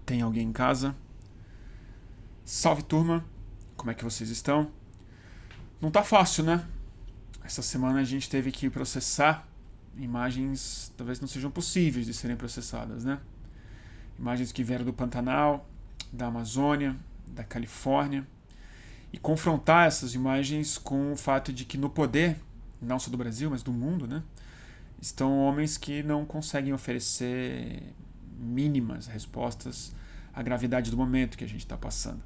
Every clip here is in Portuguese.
Tem alguém em casa? Salve, turma! Como é que vocês estão? Não tá fácil, né? Essa semana a gente teve que processar imagens talvez não sejam possíveis de serem processadas, né? Imagens que vieram do Pantanal, da Amazônia, da Califórnia, e confrontar essas imagens com o fato de que no poder, não só do Brasil, mas do mundo, né, estão homens que não conseguem oferecer mínimas respostas à gravidade do momento que a gente está passando.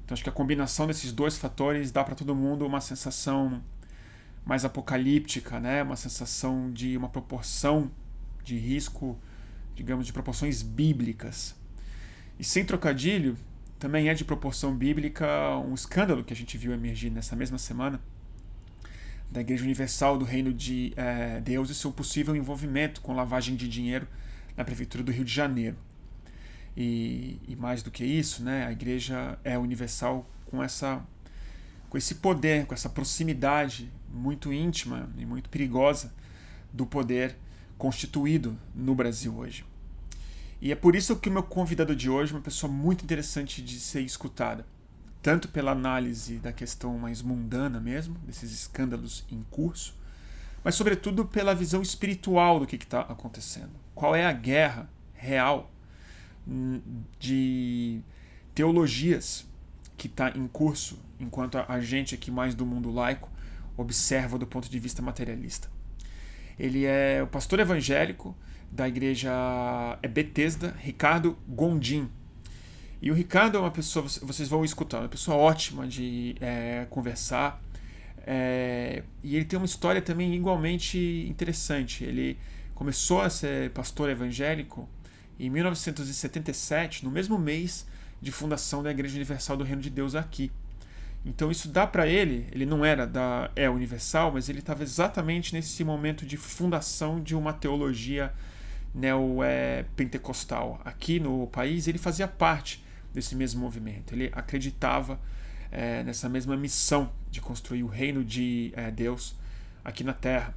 Então acho que a combinação desses dois fatores dá para todo mundo uma sensação mais apocalíptica, né? Uma sensação de uma proporção de risco, digamos, de proporções bíblicas. E sem trocadilho, também é de proporção bíblica um escândalo que a gente viu emergir nessa mesma semana da Igreja Universal do Reino de Deus e seu possível envolvimento com lavagem de dinheiro na Prefeitura do Rio de Janeiro. E mais do que isso, né, a Igreja é universal com esse poder, com essa proximidade muito íntima e muito perigosa do poder constituído no Brasil hoje. E é por isso que o meu convidado de hoje é uma pessoa muito interessante de ser escutada, tanto pela análise da questão mais mundana mesmo, desses escândalos em curso, mas sobretudo pela visão espiritual do que está acontecendo. Qual é a guerra real de teologias que está em curso, enquanto a gente aqui mais do mundo laico observa do ponto de vista materialista. Ele é o pastor evangélico da igreja Betesda, Ricardo Gondim. E o Ricardo é uma pessoa, vocês vão escutar, uma pessoa ótima de conversar. E ele tem uma história também igualmente interessante. Ele começou a ser pastor evangélico em 1977, no mesmo mês de fundação da Igreja Universal do Reino de Deus aqui. Então isso dá para ele não era da Universal, mas ele estava exatamente nesse momento de fundação de uma teologia neo-pentecostal. Aqui no país ele fazia parte desse mesmo movimento, ele acreditava nessa mesma missão de construir o reino de Deus aqui na Terra.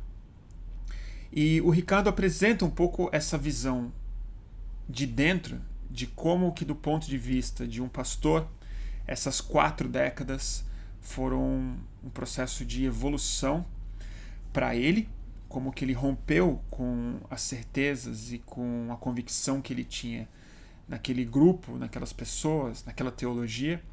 E o Ricardo apresenta um pouco essa visão de dentro de como que do ponto de vista de um pastor essas 4 décadas foram um processo de evolução para ele, como que ele rompeu com as certezas e com a convicção que ele tinha naquele grupo, naquelas pessoas, naquela teologia,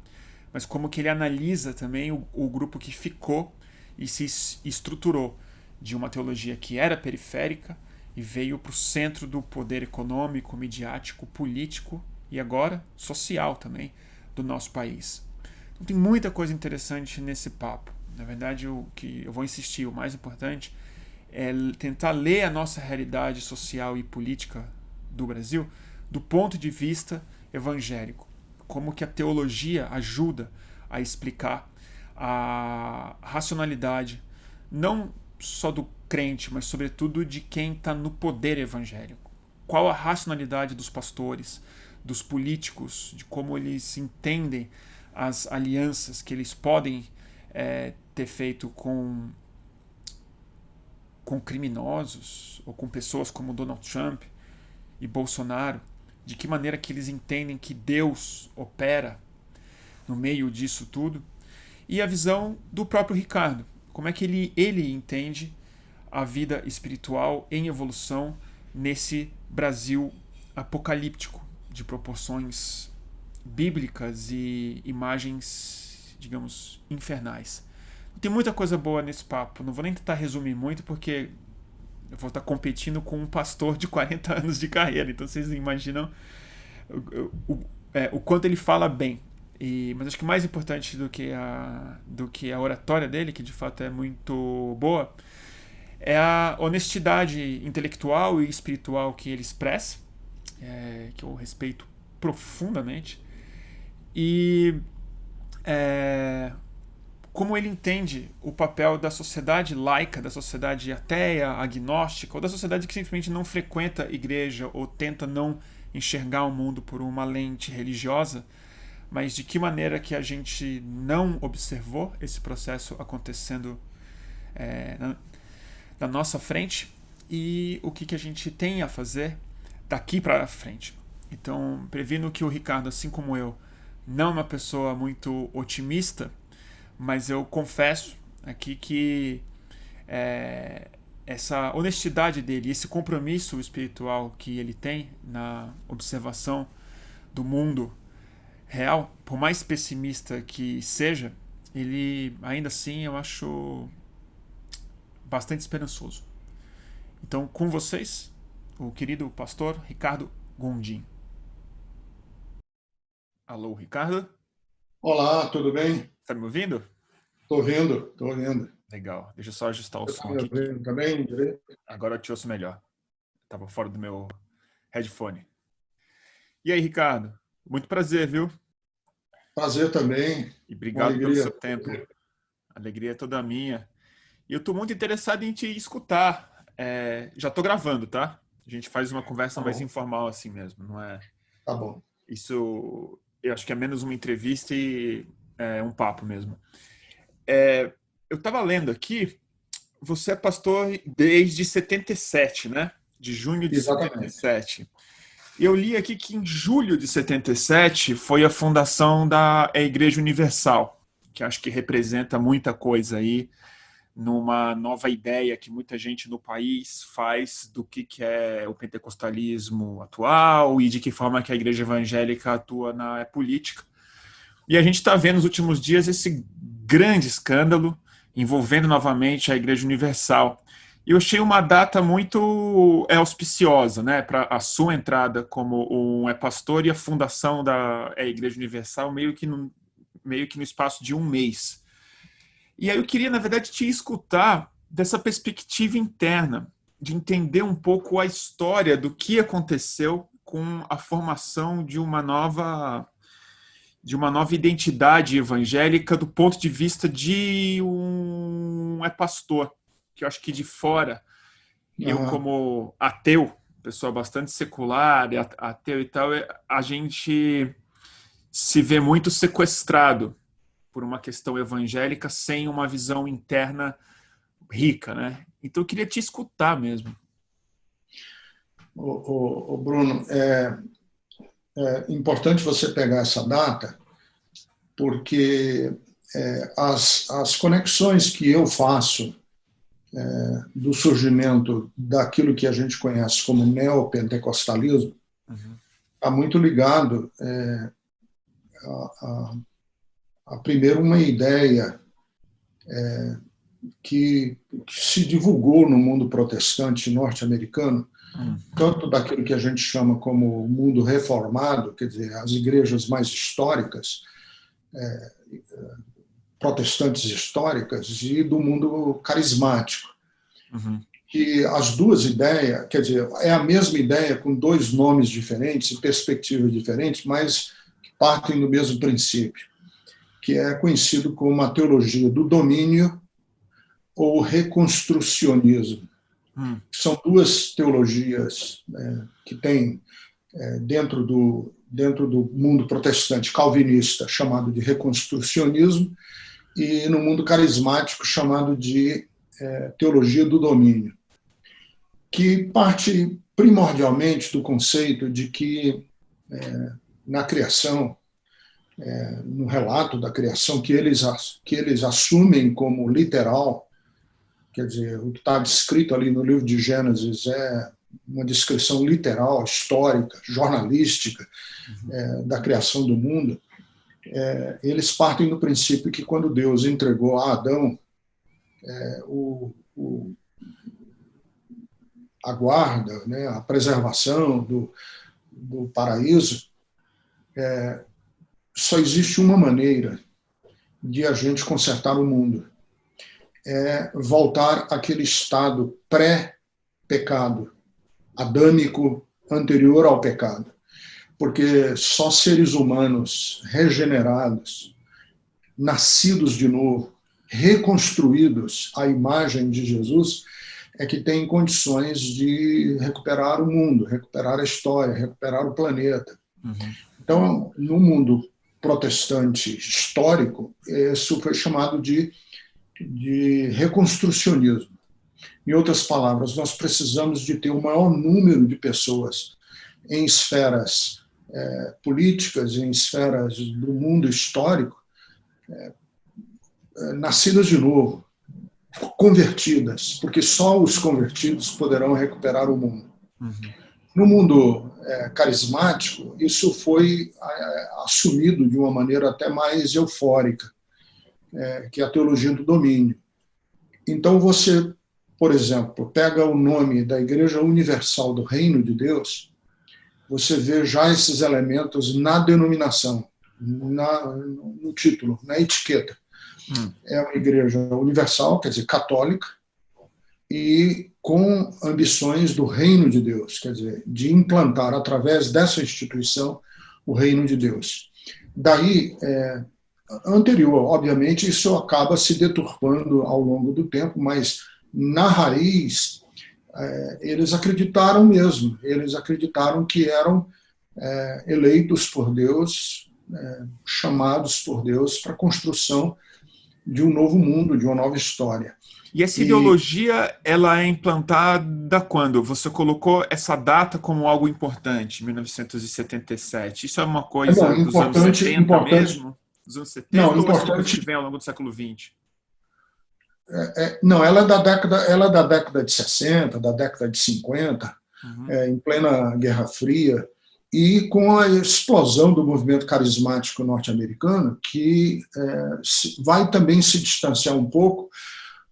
mas como que ele analisa também o grupo que ficou e se estruturou de uma teologia que era periférica e veio para o centro do poder econômico, midiático, político e agora social também do nosso país. Então tem muita coisa interessante nesse papo. Na verdade, o que eu vou insistir, o mais importante é tentar ler a nossa realidade social e política do Brasil do ponto de vista evangélico. Como que a teologia ajuda a explicar a racionalidade, não só do crente, mas sobretudo de quem está no poder evangélico. Qual a racionalidade dos pastores, dos políticos, de como eles entendem as alianças que eles podem ter feito com criminosos ou com pessoas como Donald Trump e Bolsonaro, de que maneira que eles entendem que Deus opera no meio disso tudo, e a visão do próprio Ricardo, como é que ele entende a vida espiritual em evolução nesse Brasil apocalíptico, de proporções bíblicas e imagens, digamos, infernais. Tem muita coisa boa nesse papo, não vou nem tentar resumir muito, porque eu vou estar competindo com um pastor de 40 anos de carreira, então vocês imaginam o quanto ele fala bem. Mas acho que mais importante do que a oratória dele, que de fato é muito boa, é a honestidade intelectual e espiritual que ele expressa, que eu respeito profundamente, e como ele entende o papel da sociedade laica, da sociedade ateia, agnóstica, ou da sociedade que simplesmente não frequenta a igreja ou tenta não enxergar o mundo por uma lente religiosa, mas de que maneira que a gente não observou esse processo acontecendo na nossa frente e o que a gente tem a fazer daqui para frente. Então, previno que o Ricardo, assim como eu, não é uma pessoa muito otimista, mas eu confesso aqui que é, essa honestidade dele, esse compromisso espiritual que ele tem na observação do mundo real, por mais pessimista que seja, ele ainda assim eu acho bastante esperançoso. Então, com vocês, o querido pastor Ricardo Gondim. Alô, Ricardo? Olá, tudo bem? Tá me ouvindo? Estou ouvindo, estou ouvindo. Legal. Deixa eu só ajustar o Você está som me aqui que ouvindo também direito? agora eu te ouço melhor. Tava fora do meu headphone. E aí, Ricardo? Muito prazer, viu? Prazer também, E uma obrigado pelo alegria. seu tempo. A alegria é toda minha. E eu tô muito interessado em te escutar. Já tô gravando, tá? A gente faz uma conversa Tá mais bom, informal assim mesmo, não é? tá bom. Isso, eu acho que é menos uma entrevista e um papo mesmo. Eu tava lendo aqui, você é pastor desde 77, né? De junho de Exatamente. 77. E eu li aqui que em julho de 77 foi a fundação da Igreja Universal, que acho que representa muita coisa aí numa nova ideia que muita gente no país faz do que é o pentecostalismo atual e de que forma que a igreja evangélica atua na política. E a gente está vendo nos últimos dias esse grande escândalo envolvendo novamente a Igreja Universal. E eu achei uma data muito auspiciosa, né, para a sua entrada como um pastor e a fundação da Igreja Universal meio que no espaço de um mês. E aí eu queria, na verdade, te escutar dessa perspectiva interna, de entender um pouco a história do que aconteceu com a formação de uma nova identidade evangélica do ponto de vista de um pastor, que eu acho que de fora, eu Aham. como ateu, pessoa bastante secular, ateu e tal, a gente se vê muito sequestrado por uma questão evangélica sem uma visão interna rica, né? Então eu queria te escutar mesmo. O Bruno, é importante você pegar essa data, porque as conexões que eu faço do surgimento daquilo que a gente conhece como neopentecostalismo Uhum. está muito ligado a, a, primeiro, uma ideia que se divulgou no mundo protestante norte-americano, Uhum. tanto daquilo que a gente chama como mundo reformado, quer dizer, as igrejas mais históricas, protestantes históricas, e do mundo carismático. Uhum. Que as duas ideias, quer dizer, é a mesma ideia com dois nomes diferentes e perspectivas diferentes, mas que partem do mesmo princípio, que é conhecido como a teologia do domínio ou reconstrucionismo. Uhum. São duas teologias que têm dentro do mundo protestante calvinista chamado de reconstrucionismo e no mundo carismático chamado de teologia do domínio, que parte primordialmente do conceito de que na criação, no relato da criação que eles assumem como literal, quer dizer, o que está descrito ali no livro de Gênesis é uma descrição literal, histórica, jornalística da criação do mundo. Eles partem do princípio que quando Deus entregou a Adão a guarda, né, a preservação do paraíso, só existe uma maneira de a gente consertar o mundo, é voltar àquele estado pré-pecado, adâmico, anterior ao pecado. Porque só seres humanos regenerados, nascidos de novo, reconstruídos à imagem de Jesus, é que têm condições de recuperar o mundo, recuperar a história, recuperar o planeta. Uhum. Então, no mundo protestante histórico, isso foi chamado de reconstrucionismo. Em outras palavras, nós precisamos de ter o maior número de pessoas em esferas políticas, em esferas do mundo histórico, nascidas de novo, convertidas, porque só os convertidos poderão recuperar o mundo. No mundo carismático, isso foi assumido de uma maneira até mais eufórica, que é a teologia do domínio. Então você, por exemplo, pega o nome da Igreja Universal do Reino de Deus, você vê já esses elementos na denominação, no título, na etiqueta. É uma igreja universal, quer dizer, católica, e com ambições do reino de Deus, quer dizer, de implantar através dessa instituição o reino de Deus. Daí, anterior, obviamente, isso acaba se deturpando ao longo do tempo, mas na raiz eles acreditaram mesmo, eles acreditaram que eram eleitos por Deus, chamados por Deus para a construção de um novo mundo, de uma nova história. E essa ideologia, ela é implantada quando? Você colocou essa data como algo importante, 1977. Isso é uma coisa dos anos 70 mesmo? Dos anos 70 não, ou importante, é uma coisa que vem ao longo do século XX? Não, ela é da década de 60, da década de 50, em plena Guerra Fria, e com a explosão do movimento carismático norte-americano, que vai também se distanciar um pouco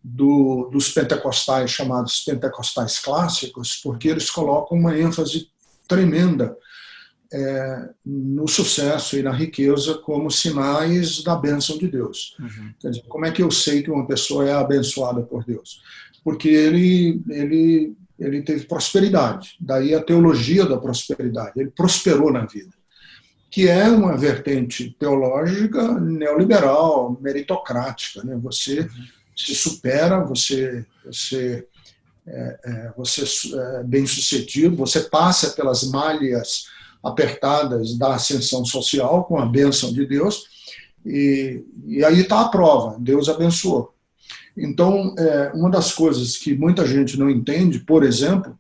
dos pentecostais, chamados pentecostais clássicos, porque eles colocam uma ênfase tremenda no sucesso e na riqueza como sinais da bênção de Deus. Quer dizer, como é que eu sei que uma pessoa é abençoada por Deus? Porque ele teve prosperidade, daí a teologia da prosperidade, ele prosperou na vida, que é uma vertente teológica neoliberal, meritocrática, né? Você se supera, você é bem-sucedido, você passa pelas malhas apertadas da ascensão social com a bênção de Deus, e aí está a prova, Deus abençoou. Então, uma das coisas que muita gente não entende, por exemplo,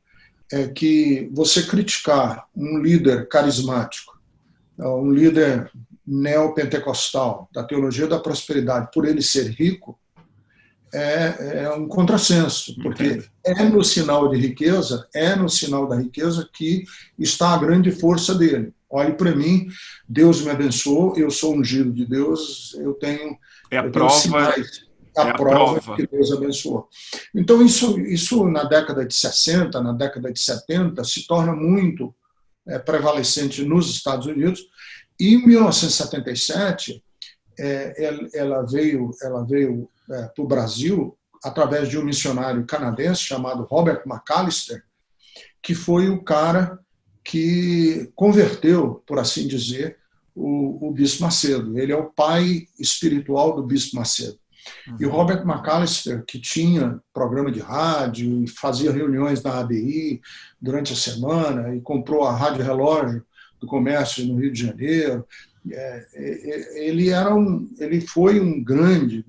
é que você criticar um líder carismático, um líder neopentecostal, da teologia da prosperidade, por ele ser rico, é um contrassenso, porque é no sinal de riqueza, no sinal da riqueza que está a grande força dele. Olhe para mim, Deus me abençoou, eu sou ungido de Deus, eu tenho sinais, a prova que Deus abençoou. Então, isso na década de 60, na década de 70, se torna muito prevalecente nos Estados Unidos, e em 1977, ela veio para o Brasil através de um missionário canadense chamado Robert McAllister, que foi o cara que converteu, por assim dizer, o Bispo Macedo. Ele é o pai espiritual do Bispo Macedo. E o Robert McAllister, que tinha programa de rádio e fazia reuniões na ABI durante a semana e comprou a Rádio Relógio do Comércio no Rio de Janeiro, ele foi um grande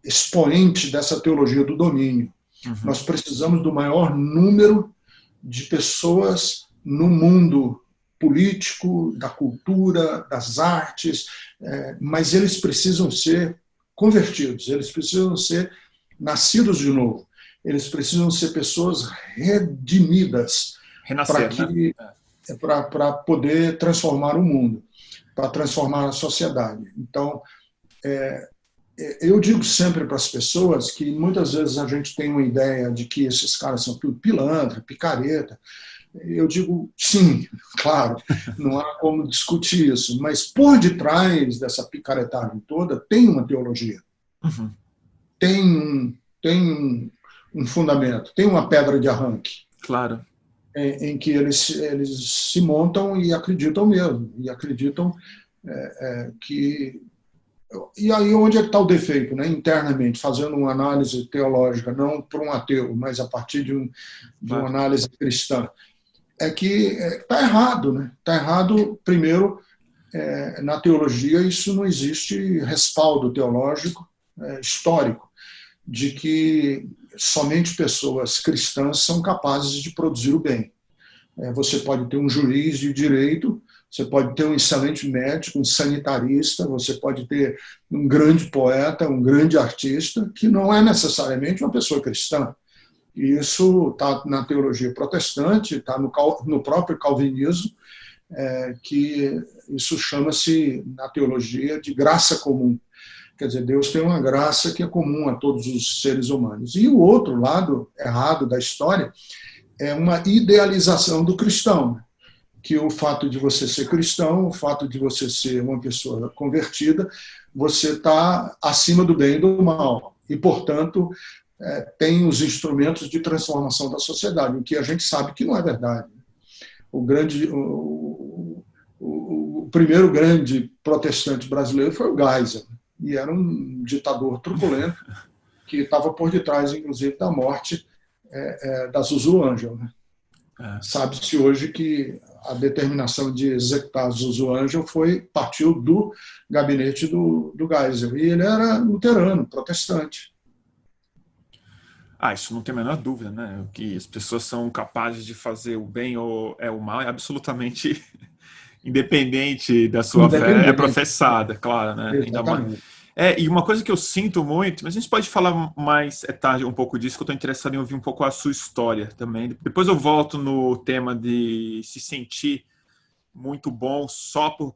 expoente dessa teologia do domínio. Nós precisamos do maior número de pessoas no mundo político, da cultura, das artes, mas eles precisam ser convertidos, eles precisam ser nascidos de novo, eles precisam ser pessoas redimidas para poder transformar o mundo, para transformar a sociedade. Então, eu digo sempre para as pessoas que muitas vezes a gente tem uma ideia de que esses caras são tudo pilantra, picareta. Eu digo, sim, claro, não há como discutir isso, mas por detrás dessa picaretagem toda tem uma teologia, tem um fundamento, tem uma pedra de arranque. Claro. Em que eles se montam e acreditam mesmo, e acreditam que... E aí onde é que está o defeito, né? Internamente, fazendo uma análise teológica, não para um ateu, mas a partir de uma análise cristã, é que está errado, né? Está errado, primeiro, na teologia isso não existe respaldo teológico histórico, de que somente pessoas cristãs são capazes de produzir o bem. Você pode ter um juiz de direito, você pode ter um excelente médico, um sanitarista, você pode ter um grande poeta, um grande artista, que não é necessariamente uma pessoa cristã. E isso está na teologia protestante, está no próprio calvinismo, que isso chama-se, na teologia, de graça comum. Quer dizer, Deus tem uma graça que é comum a todos os seres humanos. E o outro lado errado da história é uma idealização do cristão, que o fato de você ser cristão, o fato de você ser uma pessoa convertida, você está acima do bem e do mal. E, portanto, tem os instrumentos de transformação da sociedade, o que a gente sabe que não é verdade. O primeiro grande protestante brasileiro foi o Geisel, e era um ditador truculento que estava por detrás, inclusive, da morte da Zuzu Angel. Né? Sabe-se hoje que a determinação de executar Zuzu Angel partiu do gabinete do Geisel, e ele era luterano, protestante. Isso não tem a menor dúvida, né? O que as pessoas são capazes de fazer o bem ou o mal é absolutamente independente da sua fé, é professada, claro, né? Ainda mais. E uma coisa que eu sinto muito, mas a gente pode falar mais tarde um pouco disso, que eu estou interessado em ouvir um pouco a sua história também. Depois eu volto no tema de se sentir muito bom só por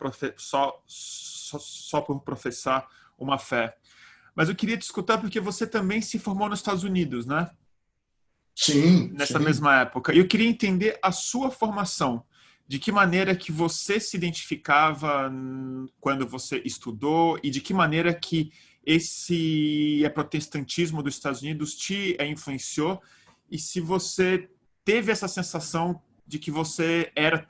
professar uma fé. Mas eu queria te escutar porque você também se formou nos Estados Unidos, né? Sim. Nessa mesma época. E eu queria entender a sua formação. De que maneira que você se identificava quando você estudou e de que maneira que esse protestantismo dos Estados Unidos te influenciou e se você teve essa sensação de que você era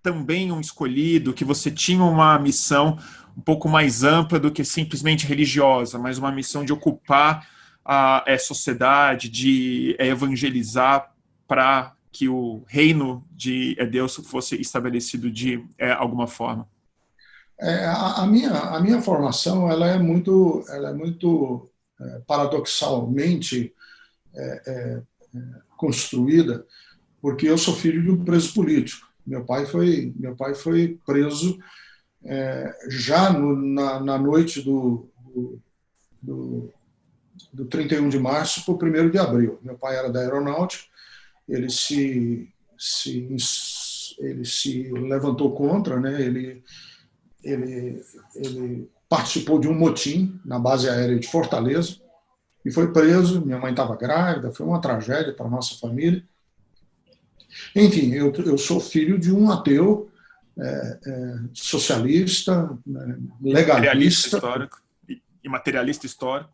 também um escolhido, que você tinha uma missão um pouco mais ampla do que simplesmente religiosa, mas uma missão de ocupar a sociedade, de evangelizar para que o reino de Deus fosse estabelecido de alguma forma. A minha formação ela é muito paradoxalmente construída, porque eu sou filho de um preso político. Meu pai foi preso já na noite do 31 de março para o 1º de abril. Meu pai era da aeronáutica, ele se levantou contra, né? Ele participou de um motim na base aérea de Fortaleza e foi preso. Minha mãe estava grávida, foi uma tragédia para a nossa família. Enfim, eu sou filho de um ateu socialista, legalista. Histórico e materialista histórico.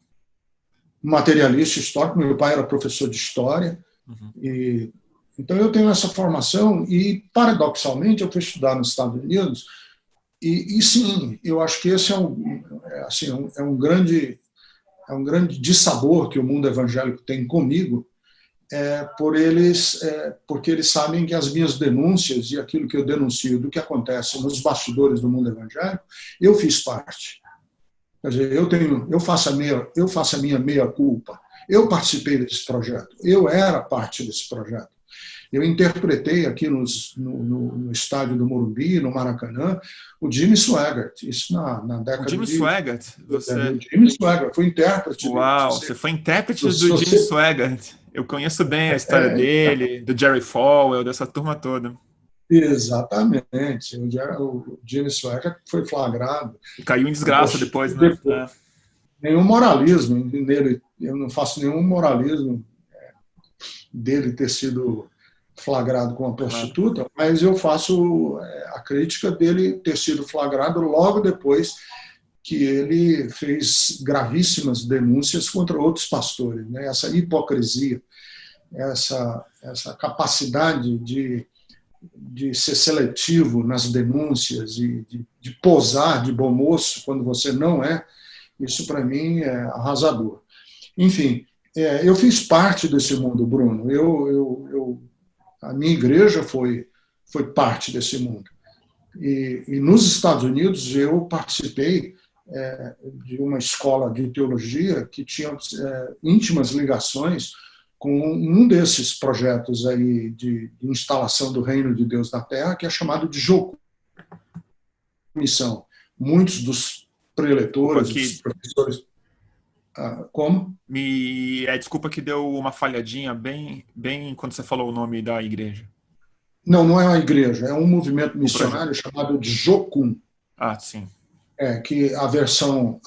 Materialista histórico. Meu pai era professor de história. Uhum. Então eu tenho essa formação e, paradoxalmente, eu fui estudar nos Estados Unidos e sim, eu acho que esse é um grande dissabor que o mundo evangélico tem comigo, porque eles sabem que as minhas denúncias e aquilo que eu denuncio do que acontece nos bastidores do mundo evangélico, eu fiz parte. Quer dizer, eu faço a minha meia-culpa. Eu participei desse projeto, eu era parte desse projeto. Eu interpretei aqui no estádio do Morumbi, no Maracanã, o Jimmy Swaggart, isso na década de... O Jimmy Swaggart? O Jimmy Swaggart, foi intérprete. Uau, você foi intérprete do Jimmy Swaggart. Eu conheço bem a história dele, do Jerry Falwell, dessa turma toda. Exatamente, o Jimmy Swaggart foi flagrado. E caiu em desgraça depois, né? Nenhum moralismo nele, eu não faço nenhum moralismo dele ter sido flagrado com uma prostituta, mas eu faço a crítica dele ter sido flagrado logo depois que ele fez gravíssimas denúncias contra outros pastores, né? Essa hipocrisia, essa capacidade de ser seletivo nas denúncias e de posar de bom moço quando você não é, isso para mim é arrasador. Enfim, eu fiz parte desse mundo, Bruno. A minha igreja foi parte desse mundo. E nos Estados Unidos eu participei de uma escola de teologia que tinha íntimas ligações com um desses projetos aí de instalação do reino de Deus na Terra, que é chamado de Jocum Missão. Muitos dos preletores, dos professores... como? Desculpa que deu uma falhadinha bem quando você falou o nome da igreja. Não é uma igreja, é um movimento missionário chamado de Jocum. Ah, sim. Que a versão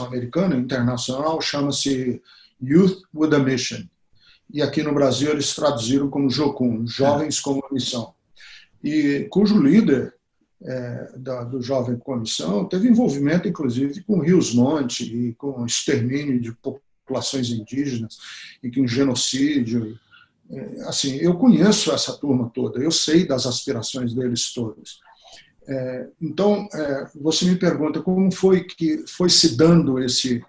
americana, internacional, chama-se Youth with a Mission. E aqui no Brasil eles traduziram como Jocum, Jovens com a Missão. E cujo líder do Jovem com a Missão teve envolvimento, inclusive, com Rios Monte e com extermínio de populações indígenas e com genocídio. Assim, eu conheço essa turma toda, eu sei das aspirações deles todas. Então, você me pergunta como foi que foi se dando essa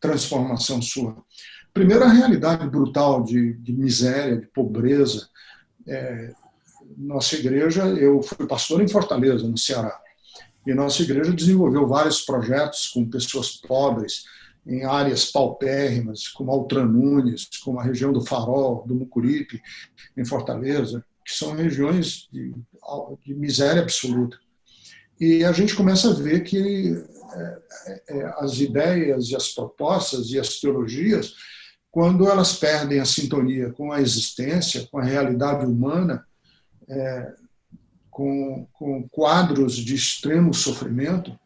transformação sua. Primeiro, a realidade brutal de miséria, de pobreza. Nossa igreja, eu fui pastor em Fortaleza, no Ceará, e nossa igreja desenvolveu vários projetos com pessoas pobres, em áreas paupérrimas, como Altran Nunes, como a região do Farol, do Mucuripe, em Fortaleza, que são regiões de miséria absoluta. E a gente começa a ver que as ideias e as propostas e as teologias, quando elas perdem a sintonia com a existência, com a realidade humana, com quadros de extremo sofrimento,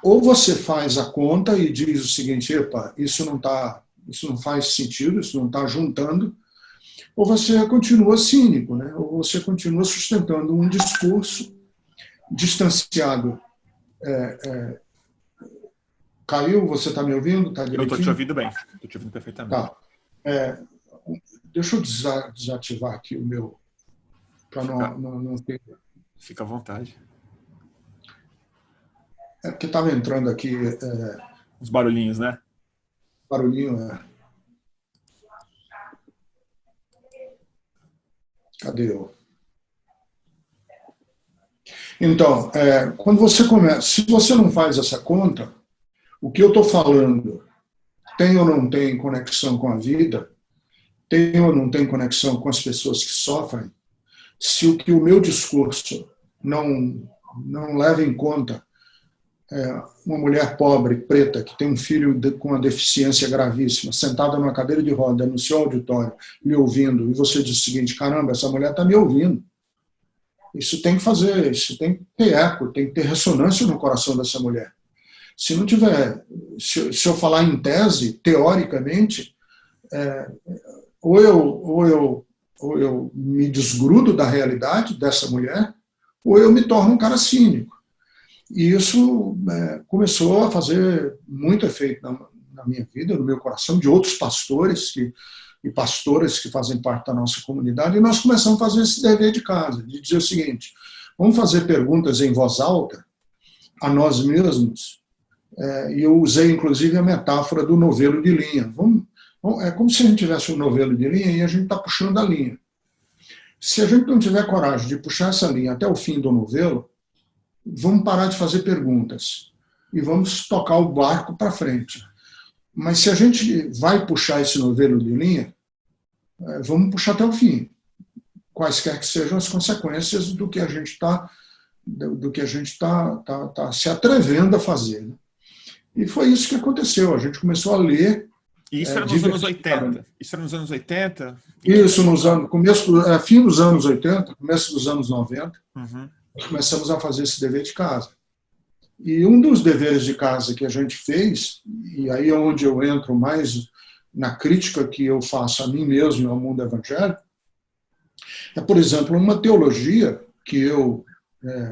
ou você faz a conta e diz o seguinte: epa, isso não faz sentido, isso não está juntando, ou você continua cínico, né? Ou você continua sustentando um discurso distanciado. Caiu? Você está me ouvindo? Tá direitinho? Eu estou te ouvindo bem, estou te ouvindo perfeitamente. Tá. Deixa eu desativar aqui o meu, para não ter... Fica à vontade. Porque estava entrando aqui... Os barulhinhos, né? Barulhinho, Cadê eu? Então, quando você começa... Se você não faz essa conta, o que eu estou falando tem ou não tem conexão com a vida, tem ou não tem conexão com as pessoas que sofrem, se o meu discurso não leva em conta uma mulher pobre, preta, que tem um filho com uma deficiência gravíssima, sentada numa cadeira de roda no seu auditório, me ouvindo, e você diz o seguinte: caramba, essa mulher está me ouvindo. Isso tem que ter eco, tem que ter ressonância no coração dessa mulher. Se não tiver, se eu falar em tese, teoricamente, ou eu me desgrudo da realidade dessa mulher, ou eu me torno um cara cínico. E isso começou a fazer muito efeito na minha vida, no meu coração, de outros pastores e pastoras que fazem parte da nossa comunidade, e nós começamos a fazer esse dever de casa, de dizer o seguinte: vamos fazer perguntas em voz alta a nós mesmos, e eu usei inclusive a metáfora do novelo de linha. É como se a gente tivesse um novelo de linha e a gente está puxando a linha. Se a gente não tiver coragem de puxar essa linha até o fim do novelo, vamos parar de fazer perguntas e vamos tocar o barco para frente. Mas se a gente vai puxar esse novelo de linha, vamos puxar até o fim, quaisquer que sejam as consequências do que a gente está se atrevendo a fazer, né? E foi isso que aconteceu. A gente começou a ler. E isso era nos anos 80? Isso era nos anos 80? Isso, fim dos anos 80, começo dos anos 90. Uhum. Nós começamos a fazer esse dever de casa. E um dos deveres de casa que a gente fez, e aí é onde eu entro mais na crítica que eu faço a mim mesmo e ao mundo evangélico, é, por exemplo, uma teologia que eu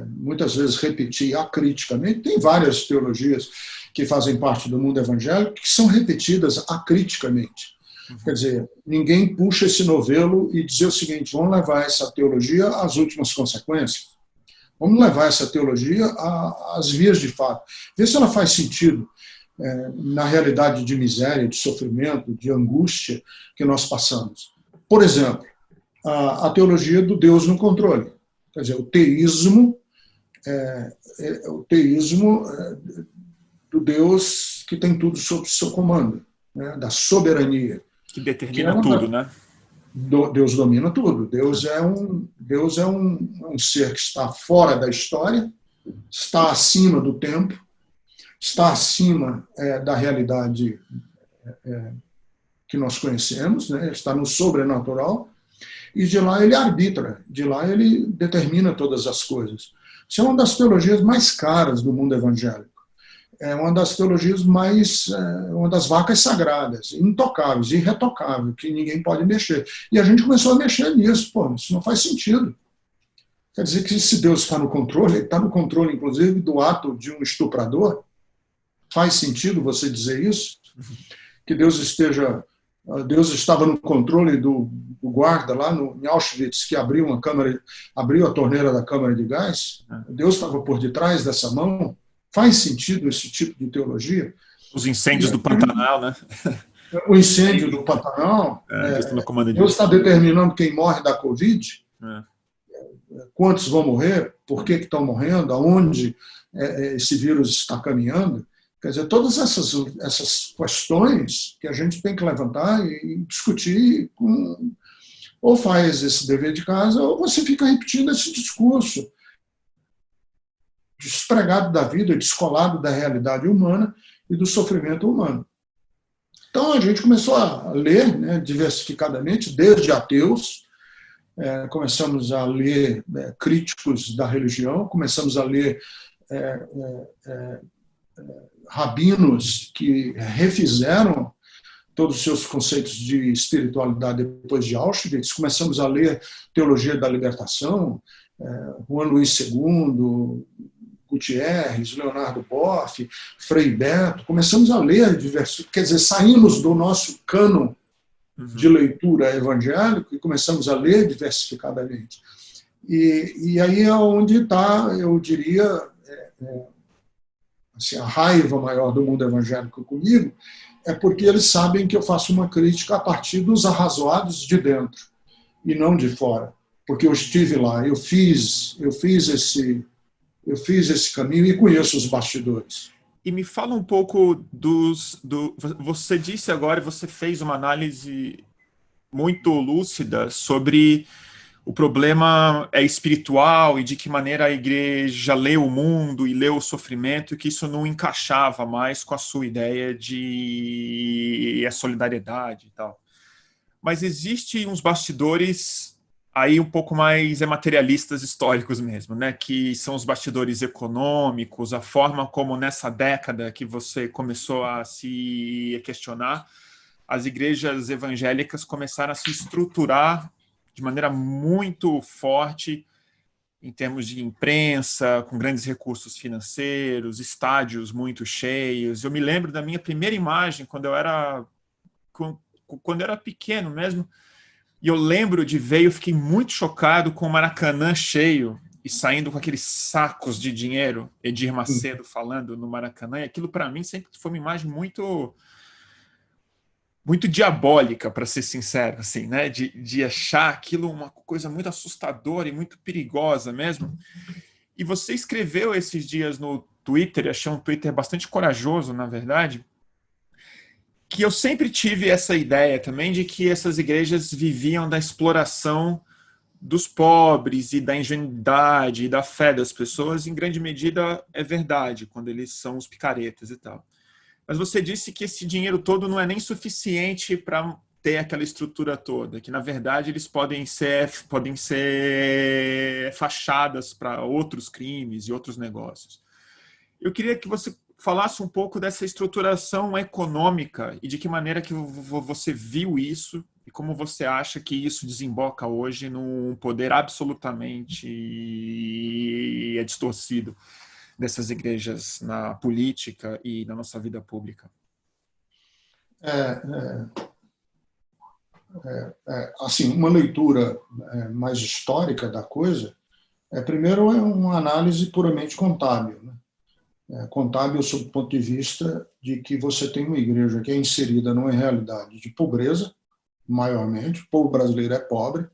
muitas vezes repeti acriticamente. Tem várias teologias que fazem parte do mundo evangélico que são repetidas acriticamente. Quer dizer, ninguém puxa esse novelo e dizer o seguinte: vamos levar essa teologia às últimas consequências. Vamos levar essa teologia às vias de fato. Ver se ela faz sentido na realidade de miséria, de sofrimento, de angústia que nós passamos. Por exemplo, a teologia do Deus no controle. Quer dizer, o teísmo do Deus que tem tudo sob seu comando, né, da soberania. Que que é determina tudo, né? Deus domina tudo. Deus é um ser que está fora da história, está acima do tempo, está acima da realidade que nós conhecemos, né? Está no sobrenatural, e de lá ele arbitra, de lá ele determina todas as coisas. Isso é uma das teologias mais caras do mundo evangélico. É uma das teologias uma das vacas sagradas, intocáveis, irretocáveis, que ninguém pode mexer. E a gente começou a mexer nisso. Pô, isso não faz sentido. Quer dizer que se Deus está no controle, ele está no controle, inclusive, do ato de um estuprador. Faz sentido você dizer isso? Que Deus estava no controle do guarda lá em Auschwitz, que abriu a torneira da câmara de gás? Deus estava por detrás dessa mão? Faz sentido esse tipo de teologia? Os incêndios do Pantanal, né? O incêndio do Pantanal, Deus está determinando quem morre da Covid, quantos vão morrer, por que estão morrendo, aonde esse vírus está caminhando. Quer dizer, todas essas questões que a gente tem que levantar e discutir, ou faz esse dever de casa, ou você fica repetindo esse discurso despregado da vida, descolado da realidade humana e do sofrimento humano. Então a gente começou a ler, né, diversificadamente, desde ateus, começamos a ler críticos da religião, começamos a ler rabinos que refizeram todos os seus conceitos de espiritualidade depois de Auschwitz, começamos a ler Teologia da Libertação, Juan Luís II, Gutierrez, Leonardo Boff, Frei Beto, começamos a ler diversos, quer dizer, saímos do nosso cânon de leitura evangélico e começamos a ler diversificadamente. E aí é onde está, eu diria, assim, a raiva maior do mundo evangélico comigo, é porque eles sabem que eu faço uma crítica a partir dos arrazoados de dentro e não de fora, porque eu estive lá, eu fiz esse caminho e conheço os bastidores. E me fala um pouco você disse agora, você fez uma análise muito lúcida sobre o problema espiritual e de que maneira a igreja lê o mundo e lê o sofrimento, e que isso não encaixava mais com a sua ideia de solidariedade e tal. Mas existe uns bastidores aí um pouco mais materialistas históricos mesmo, né? Que são os bastidores econômicos, a forma como nessa década que você começou a se questionar, as igrejas evangélicas começaram a se estruturar de maneira muito forte em termos de imprensa, com grandes recursos financeiros, estádios muito cheios. Eu me lembro da minha primeira imagem quando eu era pequeno mesmo, e eu lembro de ver, eu fiquei muito chocado com o Maracanã cheio e saindo com aqueles sacos de dinheiro, Edir Macedo falando no Maracanã, e aquilo para mim sempre foi uma imagem muito diabólica, para ser sincero, assim, né? De achar aquilo uma coisa muito assustadora e muito perigosa mesmo. E você escreveu esses dias no Twitter, achei um Twitter bastante corajoso, na verdade, que eu sempre tive essa ideia também de que essas igrejas viviam da exploração dos pobres e da ingenuidade e da fé das pessoas. Em grande medida é verdade, quando eles são os picaretas e tal. Mas você disse que esse dinheiro todo não é nem suficiente para ter aquela estrutura toda, que na verdade eles podem ser fachadas para outros crimes e outros negócios. Eu queria que você falasse um pouco dessa estruturação econômica e de que maneira que você viu isso e como você acha que isso desemboca hoje num poder absolutamente distorcido dessas igrejas na política e na nossa vida pública. Assim, uma leitura mais histórica da coisa, primeiro é uma análise puramente contábil, né? Contábil sob o ponto de vista de que você tem uma igreja que é inserida numa realidade de pobreza, maiormente, o povo brasileiro é pobre,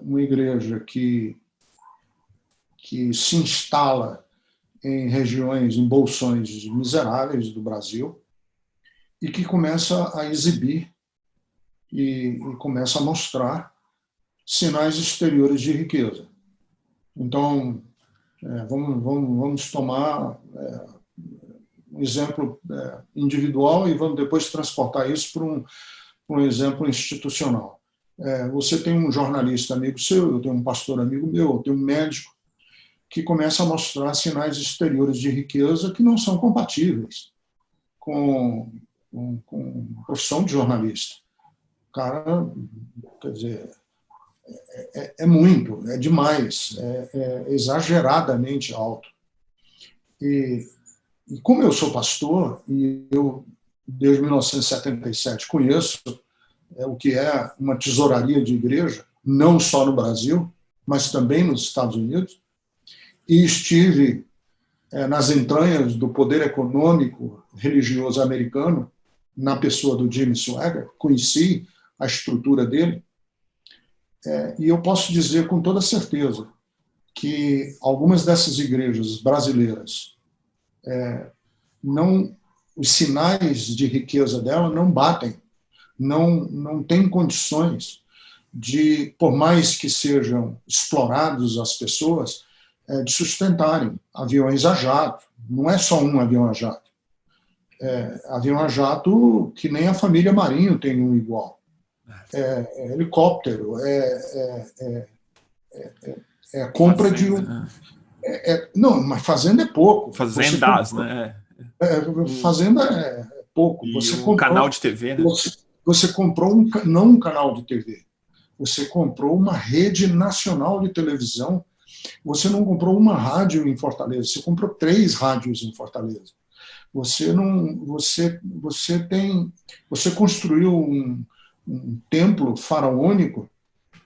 uma igreja que se instala em regiões, em bolsões miseráveis do Brasil, e que começa a exibir e começa a mostrar sinais exteriores de riqueza. Então, vamos tomar um exemplo individual e vamos depois transportar isso para um exemplo institucional. Você tem um jornalista amigo seu, eu tenho um pastor amigo meu, eu tenho um médico, que começa a mostrar sinais exteriores de riqueza que não são compatíveis com a profissão de jornalista. O cara, quer dizer, muito, é demais, é exageradamente alto. E como eu sou pastor, e eu, desde 1977, conheço o que é uma tesouraria de igreja, não só no Brasil, mas também nos Estados Unidos, e estive nas entranhas do poder econômico religioso americano, na pessoa do Jimmy Swaggart, conheci a estrutura dele, e eu posso dizer com toda certeza que algumas dessas igrejas brasileiras, os sinais de riqueza dela não batem, não têm condições de, por mais que sejam explorados as pessoas, de sustentarem aviões a jato. Não é só um avião a jato. Avião a jato que nem a família Marinho tem um igual. Helicóptero, compra fazenda, de não, mas fazenda é pouco. Fazendas, né? Fazenda é pouco. E você comprou, canal de TV, né? Você comprou não um canal de TV. Você comprou uma rede nacional de televisão. Você não comprou uma rádio em Fortaleza, você comprou 3 rádios em Fortaleza. Você construiu um templo faraônico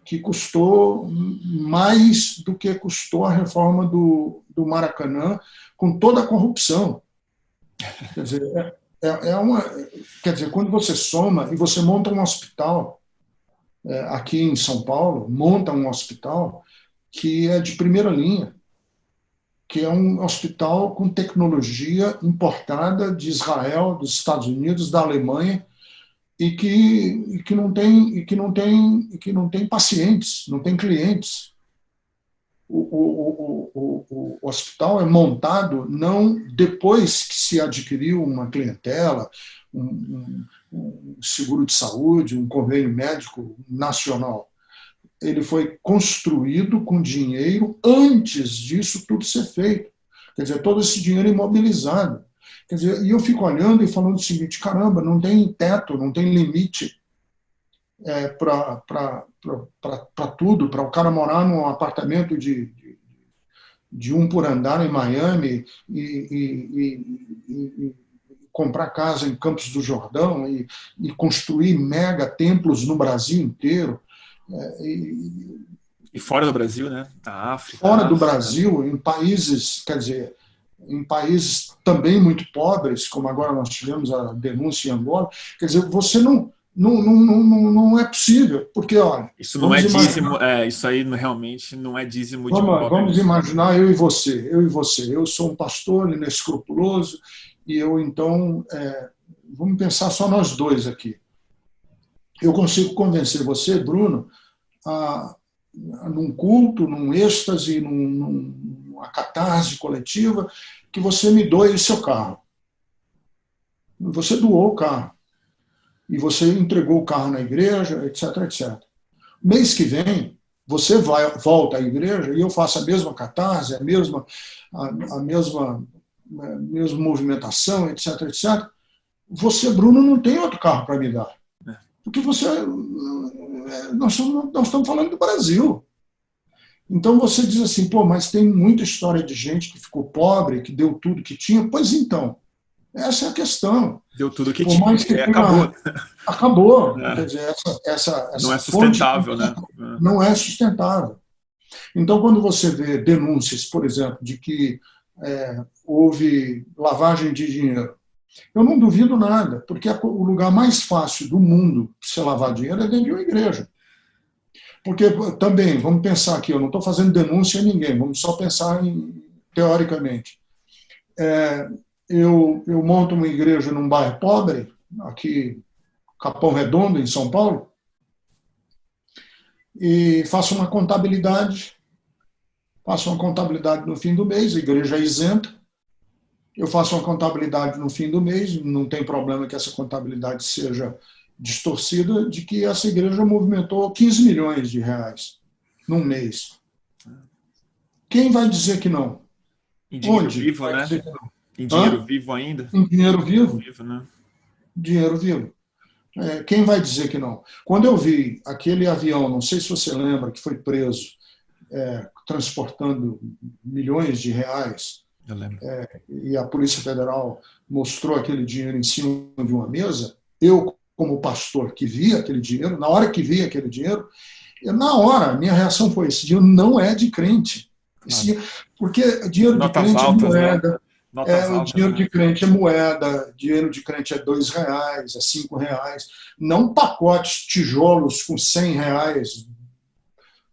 que custou mais do que custou a reforma do Maracanã, com toda a corrupção. Quer dizer, quando você soma e você monta um hospital, aqui em São Paulo, monta um hospital que é de primeira linha, que é um hospital com tecnologia importada de Israel, dos Estados Unidos, da Alemanha, e que não tem pacientes, não tem clientes. O hospital é montado não depois que se adquiriu uma clientela, um seguro de saúde, um convênio médico nacional. Ele foi construído com dinheiro antes disso tudo ser feito. Quer dizer, todo esse dinheiro imobilizado. Quer dizer, e eu fico olhando e falando o seguinte: caramba, não tem teto, não tem limite para tudo, para o cara morar num apartamento de 1 por andar em Miami e comprar casa em Campos do Jordão e construir mega templos no Brasil inteiro. E fora do Brasil, né? Na África. Fora do Brasil, em países, quer dizer, em países também muito pobres, como agora nós tivemos a denúncia em Angola, quer dizer, você não é possível, porque, olha... Isso não é dízimo, isso aí realmente não é dízimo de pobre. Vamos imaginar eu e você. Eu sou um pastor inescrupuloso e eu, então, vamos pensar só nós dois aqui. Eu consigo convencer você, Bruno, num culto, num êxtase, numa catarse coletiva, que você me doe o seu carro. Você doou o carro. E você entregou o carro na igreja, etc, etc. Mês que vem, você volta à igreja e eu faço a mesma catarse, a mesma movimentação, etc, etc. Você, Bruno, não tem outro carro para me dar. Porque nós estamos falando do Brasil. Então você diz assim, pô, mas tem muita história de gente que ficou pobre, que deu tudo que tinha. Pois então, essa é a questão. Deu tudo que tinha, acabou. Acabou. Quer dizer, essa não é sustentável, fonte, né? Não é sustentável. Então, quando você vê denúncias, por exemplo, de que houve lavagem de dinheiro, eu não duvido nada, porque o lugar mais fácil do mundo para se lavar dinheiro é dentro de uma igreja. Porque também, vamos pensar aqui, eu não estou fazendo denúncia a ninguém, vamos só pensar teoricamente. Eu monto uma igreja num bairro pobre, aqui Capão Redondo, em São Paulo, e faço uma contabilidade no fim do mês, a igreja é isenta, eu faço uma contabilidade no fim do mês, não tem problema que essa contabilidade seja distorcida, de que essa igreja movimentou 15 milhões de reais num mês. Quem vai dizer que não? Em dinheiro Onde vivo, vai né? dizer que não? Em dinheiro Hã? vivo ainda? Em dinheiro Dinheiro vivo? vivo, né? Dinheiro vivo. Quem vai dizer que não? Quando eu vi aquele avião, não sei se você lembra, que foi preso, transportando milhões de reais, Eu lembro. e a Polícia Federal mostrou aquele dinheiro em cima de uma mesa, eu, como pastor que vi aquele dinheiro, na hora que vi aquele dinheiro, na hora, minha reação foi: esse dinheiro não é de crente. Claro. Porque dinheiro de Notas crente é altas, né? moeda, Notas o altas, dinheiro né? de crente é moeda, dinheiro de crente é R$ 2, é R$ 5, não pacotes, tijolos com R$ 100,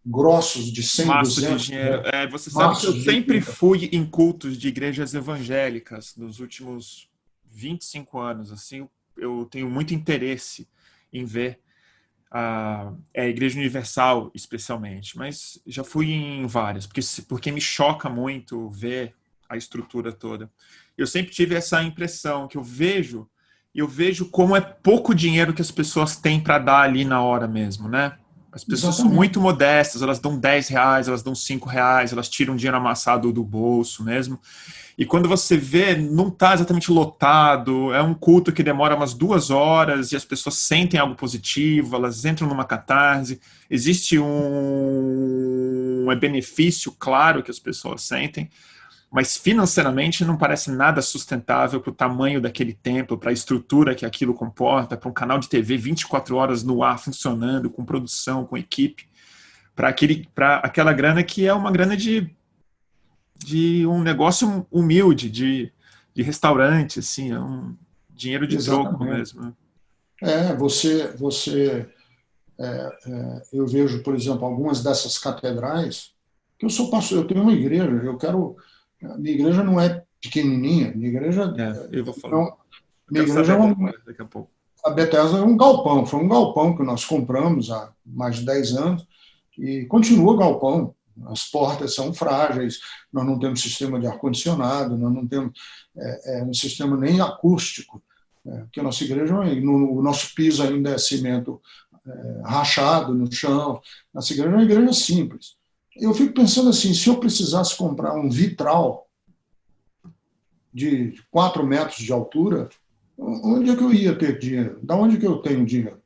grossos de 100, Maço de 200, dinheiro. Você sabe que eu maços de sempre dinheiro. fui em cultos de igrejas evangélicas nos últimos 25 anos. Assim, eu tenho muito interesse em ver a Igreja Universal, especialmente, mas já fui em várias, porque me choca muito ver a estrutura toda. Eu sempre tive essa impressão que eu vejo como é pouco dinheiro que as pessoas têm para dar ali na hora mesmo, né? As pessoas são muito Exatamente. modestas, elas dão R$ 10, elas dão R$ 5, elas tiram dinheiro amassado do bolso mesmo. E quando você vê, não está exatamente lotado, é um culto que demora umas 2 horas e as pessoas sentem algo positivo, elas entram numa catarse, existe um benefício claro que as pessoas sentem, mas financeiramente não parece nada sustentável para o tamanho daquele templo, para a estrutura que aquilo comporta, para um canal de TV 24 horas no ar funcionando, com produção, com equipe, para aquela grana que é uma grana de um negócio humilde, de restaurante, assim, é um dinheiro de troco Exatamente. mesmo. Né? Eu vejo, por exemplo, algumas dessas catedrais, que eu sou pastor, eu tenho uma igreja, minha igreja não é pequenininha, Eu vou falar. não, Eu minha quero igreja saber daqui a pouco. a Bethesda é um galpão, foi um galpão que nós compramos há mais de 10 anos e continua galpão. As portas são frágeis, nós não temos sistema de ar-condicionado, nós não temos um sistema nem acústico, porque a nossa igreja, o nosso piso ainda é cimento rachado no chão, nossa igreja é uma igreja simples. Eu fico pensando assim, se eu precisasse comprar um vitral de 4 metros de altura, onde é que eu ia ter dinheiro? Da onde que eu tenho dinheiro?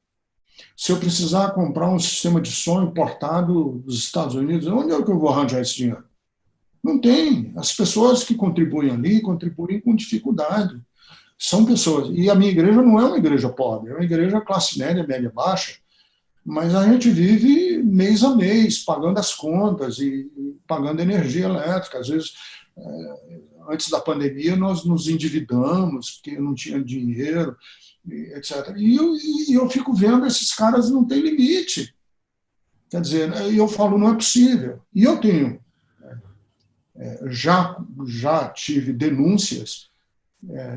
Se eu precisar comprar um sistema de som importado dos Estados Unidos, onde é que eu vou arranjar esse dinheiro? Não tem. As pessoas que contribuem ali contribuem com dificuldade. São pessoas. E a minha igreja não é uma igreja pobre, é uma igreja classe média baixa, mas a gente vive mês a mês, pagando as contas e pagando energia elétrica. Às vezes, antes da pandemia, nós nos endividamos, porque não tinha dinheiro, etc. E eu fico vendo, esses caras não têm limite. Quer dizer, eu falo, não é possível. E eu tenho, já tive denúncias,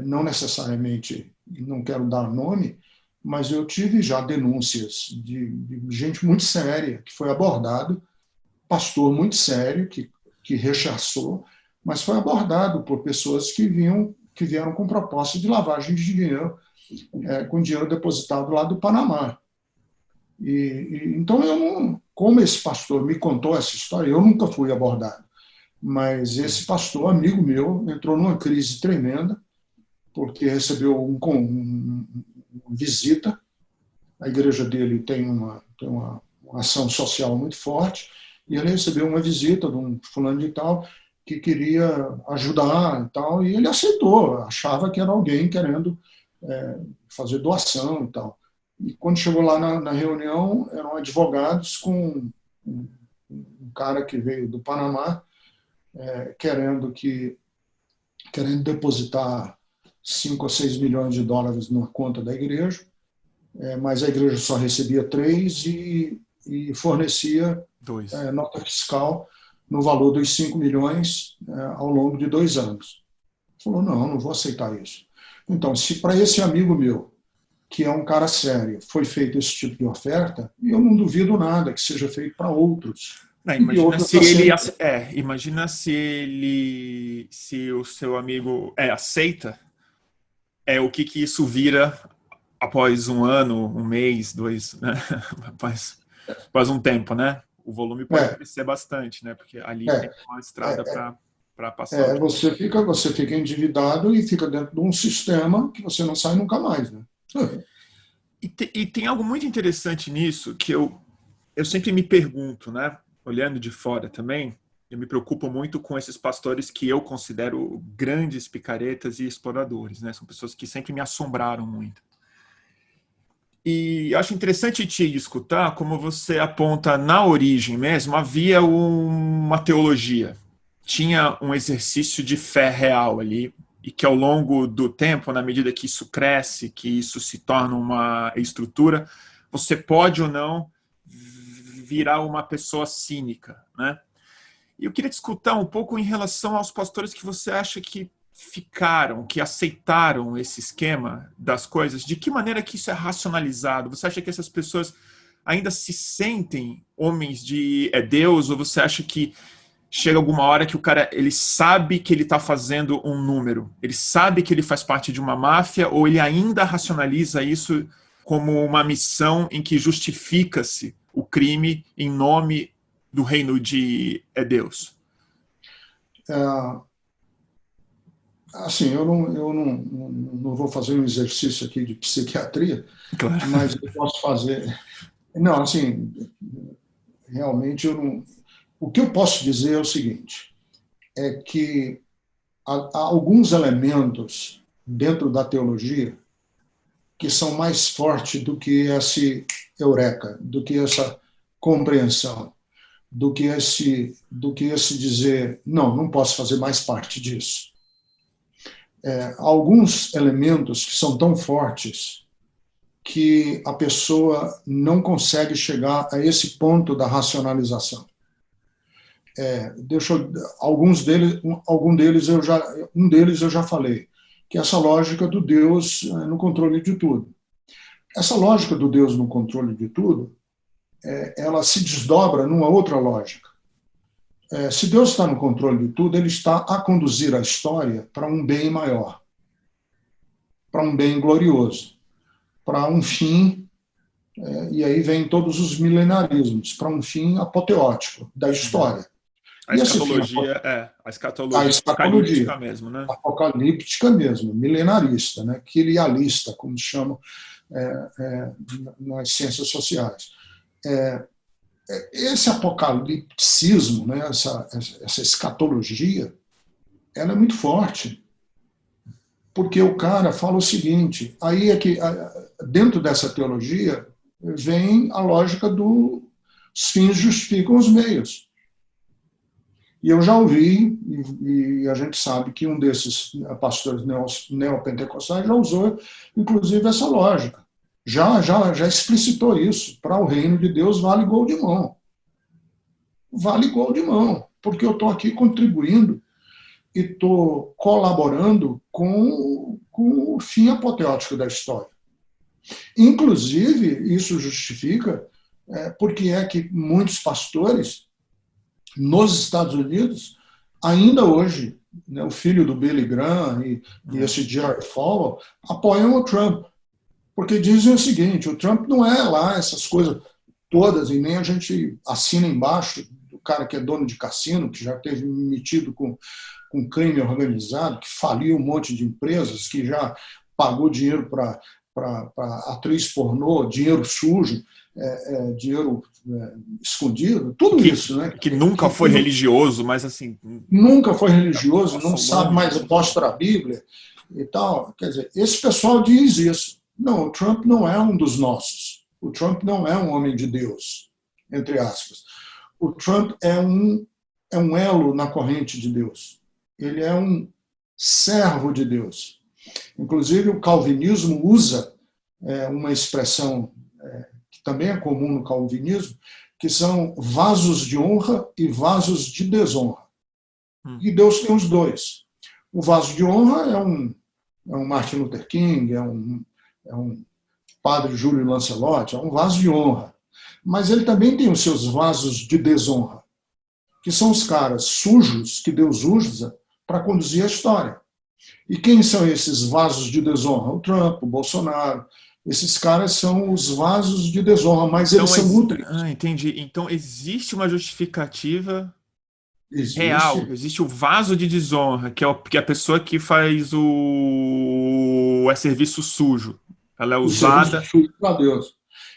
não necessariamente, não quero dar nome, mas eu tive já denúncias de gente muito séria, que foi abordado, pastor muito sério, que rechaçou, mas foi abordado por pessoas que vieram com proposta de lavagem de dinheiro, com dinheiro depositado lá do Panamá. Então, eu não, como esse pastor me contou essa história, eu nunca fui abordado, mas esse pastor, amigo meu, entrou numa crise tremenda, porque recebeu uma visita. A igreja dele tem uma ação social muito forte, e ele recebeu uma visita de um fulano de tal que queria ajudar e tal, e ele aceitou, achava que era alguém querendo fazer doação e tal. E quando chegou lá na reunião, eram advogados com um cara que veio do Panamá, querendo depositar 5 ou 6 milhões de dólares na conta da igreja, mas a igreja só recebia 3 e fornecia 2. Nota fiscal no valor dos 5 milhões ao longo de 2 anos. Falou, não vou aceitar isso. Então, se para esse amigo meu, que é um cara sério, foi feito esse tipo de oferta, e eu não duvido nada que seja feito para outros. Não, E imagina outros se ele, aceitam. imagina se o seu amigo aceita, o que isso vira após um ano, um mês, dois, né? após um tempo, né? O volume pode É, crescer bastante, né? Porque ali tem é, uma estrada para passar o dinheiro. você fica endividado e fica dentro de um sistema que você não sai nunca mais, né? E tem algo muito interessante nisso que eu sempre me pergunto, né? Olhando de fora também, eu me preocupo muito com esses pastores que eu considero grandes picaretas e exploradores, né? São pessoas que sempre me assombraram muito. E acho interessante te escutar como você aponta na origem mesmo, havia uma teologia, tinha um exercício de fé real ali, e que ao longo do tempo, na medida que isso cresce, que isso se torna uma estrutura, você pode ou não virar uma pessoa cínica, né? E eu queria te escutar um pouco em relação aos pastores que você acha que ficaram, que aceitaram esse esquema das coisas. De que maneira que isso é racionalizado? Você acha que essas pessoas ainda se sentem homens de Deus? Ou você acha que chega alguma hora que o cara ele sabe que ele está fazendo um número? Ele sabe que ele faz parte de uma máfia? Ou ele ainda racionaliza isso como uma missão em que justifica-se o crime em nome do reino de Deus? É, assim, eu não vou fazer um exercício aqui de psiquiatria, Claro. mas eu posso fazer. Não, assim, realmente eu não. O que eu posso dizer é o seguinte: é que há alguns elementos dentro da teologia que são mais fortes do que esse eureka, do que essa compreensão, do que esse dizer, não posso fazer mais parte disso. Alguns elementos que são tão fortes que a pessoa não consegue chegar a esse ponto da racionalização. Um deles eu já falei, que é essa lógica do Deus no controle de tudo. Essa lógica do Deus no controle de tudo, ela se desdobra numa outra lógica. Se Deus está no controle de tudo, ele está a conduzir a história para um bem maior, para um bem glorioso, para um fim, e aí vem todos os milenarismos, para um fim apoteótico da história. A E esse fim, escatologia a a escatologia escatologia, apocalíptica mesmo, né? apocalíptica mesmo, milenarista, né? Quilialista, como chamam nas ciências sociais. Esse apocalipticismo, né? essa escatologia, ela é muito forte, porque o cara fala o seguinte, aí é que dentro dessa teologia vem a lógica dos fins justificam os meios. E eu já ouvi, e a gente sabe que um desses pastores neopentecostais já usou, inclusive, essa lógica. Já explicitou isso. Para o reino de Deus vale gol de mão. Vale gol de mão, porque eu estou aqui contribuindo e estou colaborando com o fim apoteótico da história. Inclusive, isso justifica porque é que muitos pastores nos Estados Unidos, ainda hoje, né, o filho do Billy Graham e esse Jerry Falwell apoiam o Trump, porque dizem o seguinte, o Trump não é lá essas coisas todas, e nem a gente assina embaixo do cara que é dono de cassino, que já teve metido com crime organizado, que faliu um monte de empresas, que já pagou dinheiro para atriz pornô, dinheiro sujo, dinheiro escondido, tudo isso, né? Que nunca foi religioso, mas assim... Nunca foi religioso, não sabe longe, mais mostra a Bíblia e tal. Quer dizer, esse pessoal diz isso. Não, o Trump não é um dos nossos. O Trump não é um homem de Deus, entre aspas. O Trump é um elo na corrente de Deus. Ele é um servo de Deus. Inclusive, o calvinismo usa uma expressão que também é comum no calvinismo, que são vasos de honra e vasos de desonra. E Deus tem os dois. O vaso de honra é um Martin Luther King, é um padre Júlio Lancelotti, é um vaso de honra. Mas ele também tem os seus vasos de desonra, que são os caras sujos que Deus usa para conduzir a história. E quem são esses vasos de desonra? O Trump, o Bolsonaro. Esses caras são os vasos de desonra, mas Então, eles são úteis. entendi. Então, existe uma justificativa real. Existe. Existe o vaso de desonra, que é a pessoa que faz é serviço sujo. Ela é O serviço usada. sujo para Deus.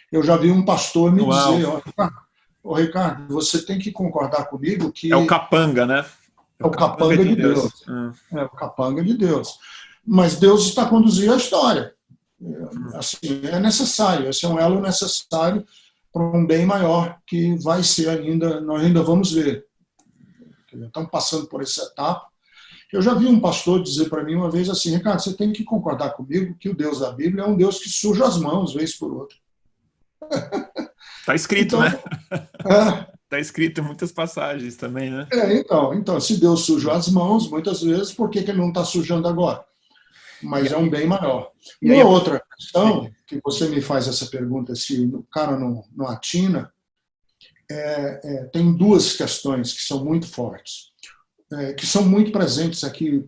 Eu já vi um pastor me Uau. dizer, ó, Ricardo, você tem que concordar comigo que É o capanga, né? é o capanga de Deus. É o capanga de Deus. Mas Deus está conduzindo a história. Assim, é necessário, esse é um elo necessário para um bem maior que vai ser ainda, nós ainda vamos ver. Estamos passando por essa etapa. Eu já vi um pastor dizer para mim uma vez assim, Ricardo, você tem que concordar comigo que o Deus da Bíblia é um Deus que suja as mãos, vez por outra. Está escrito, então, né? Está escrito em muitas passagens também, né? Então, se Deus sujou as mãos, muitas vezes, por que ele não está sujando agora? Mas é um bem maior. E uma outra questão, que você me faz essa pergunta, se o cara não atina, tem duas questões que são muito fortes, que são muito presentes aqui,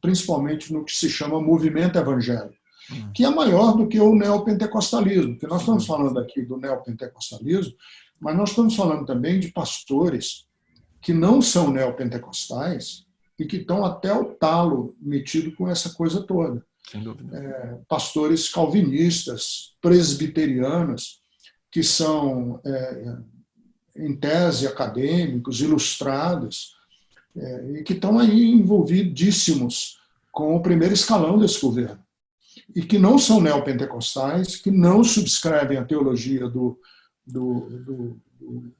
principalmente no que se chama movimento evangélico, que é maior do que o neopentecostalismo, porque nós estamos falando aqui do neopentecostalismo, mas nós estamos falando também de pastores que não são neopentecostais e que estão até o talo metido com essa coisa toda. Sem dúvida. Pastores calvinistas, presbiterianos, que são, em tese, acadêmicos, ilustrados, e que estão aí envolvidíssimos com o primeiro escalão desse governo. E que não são neopentecostais, que não subscrevem a teologia do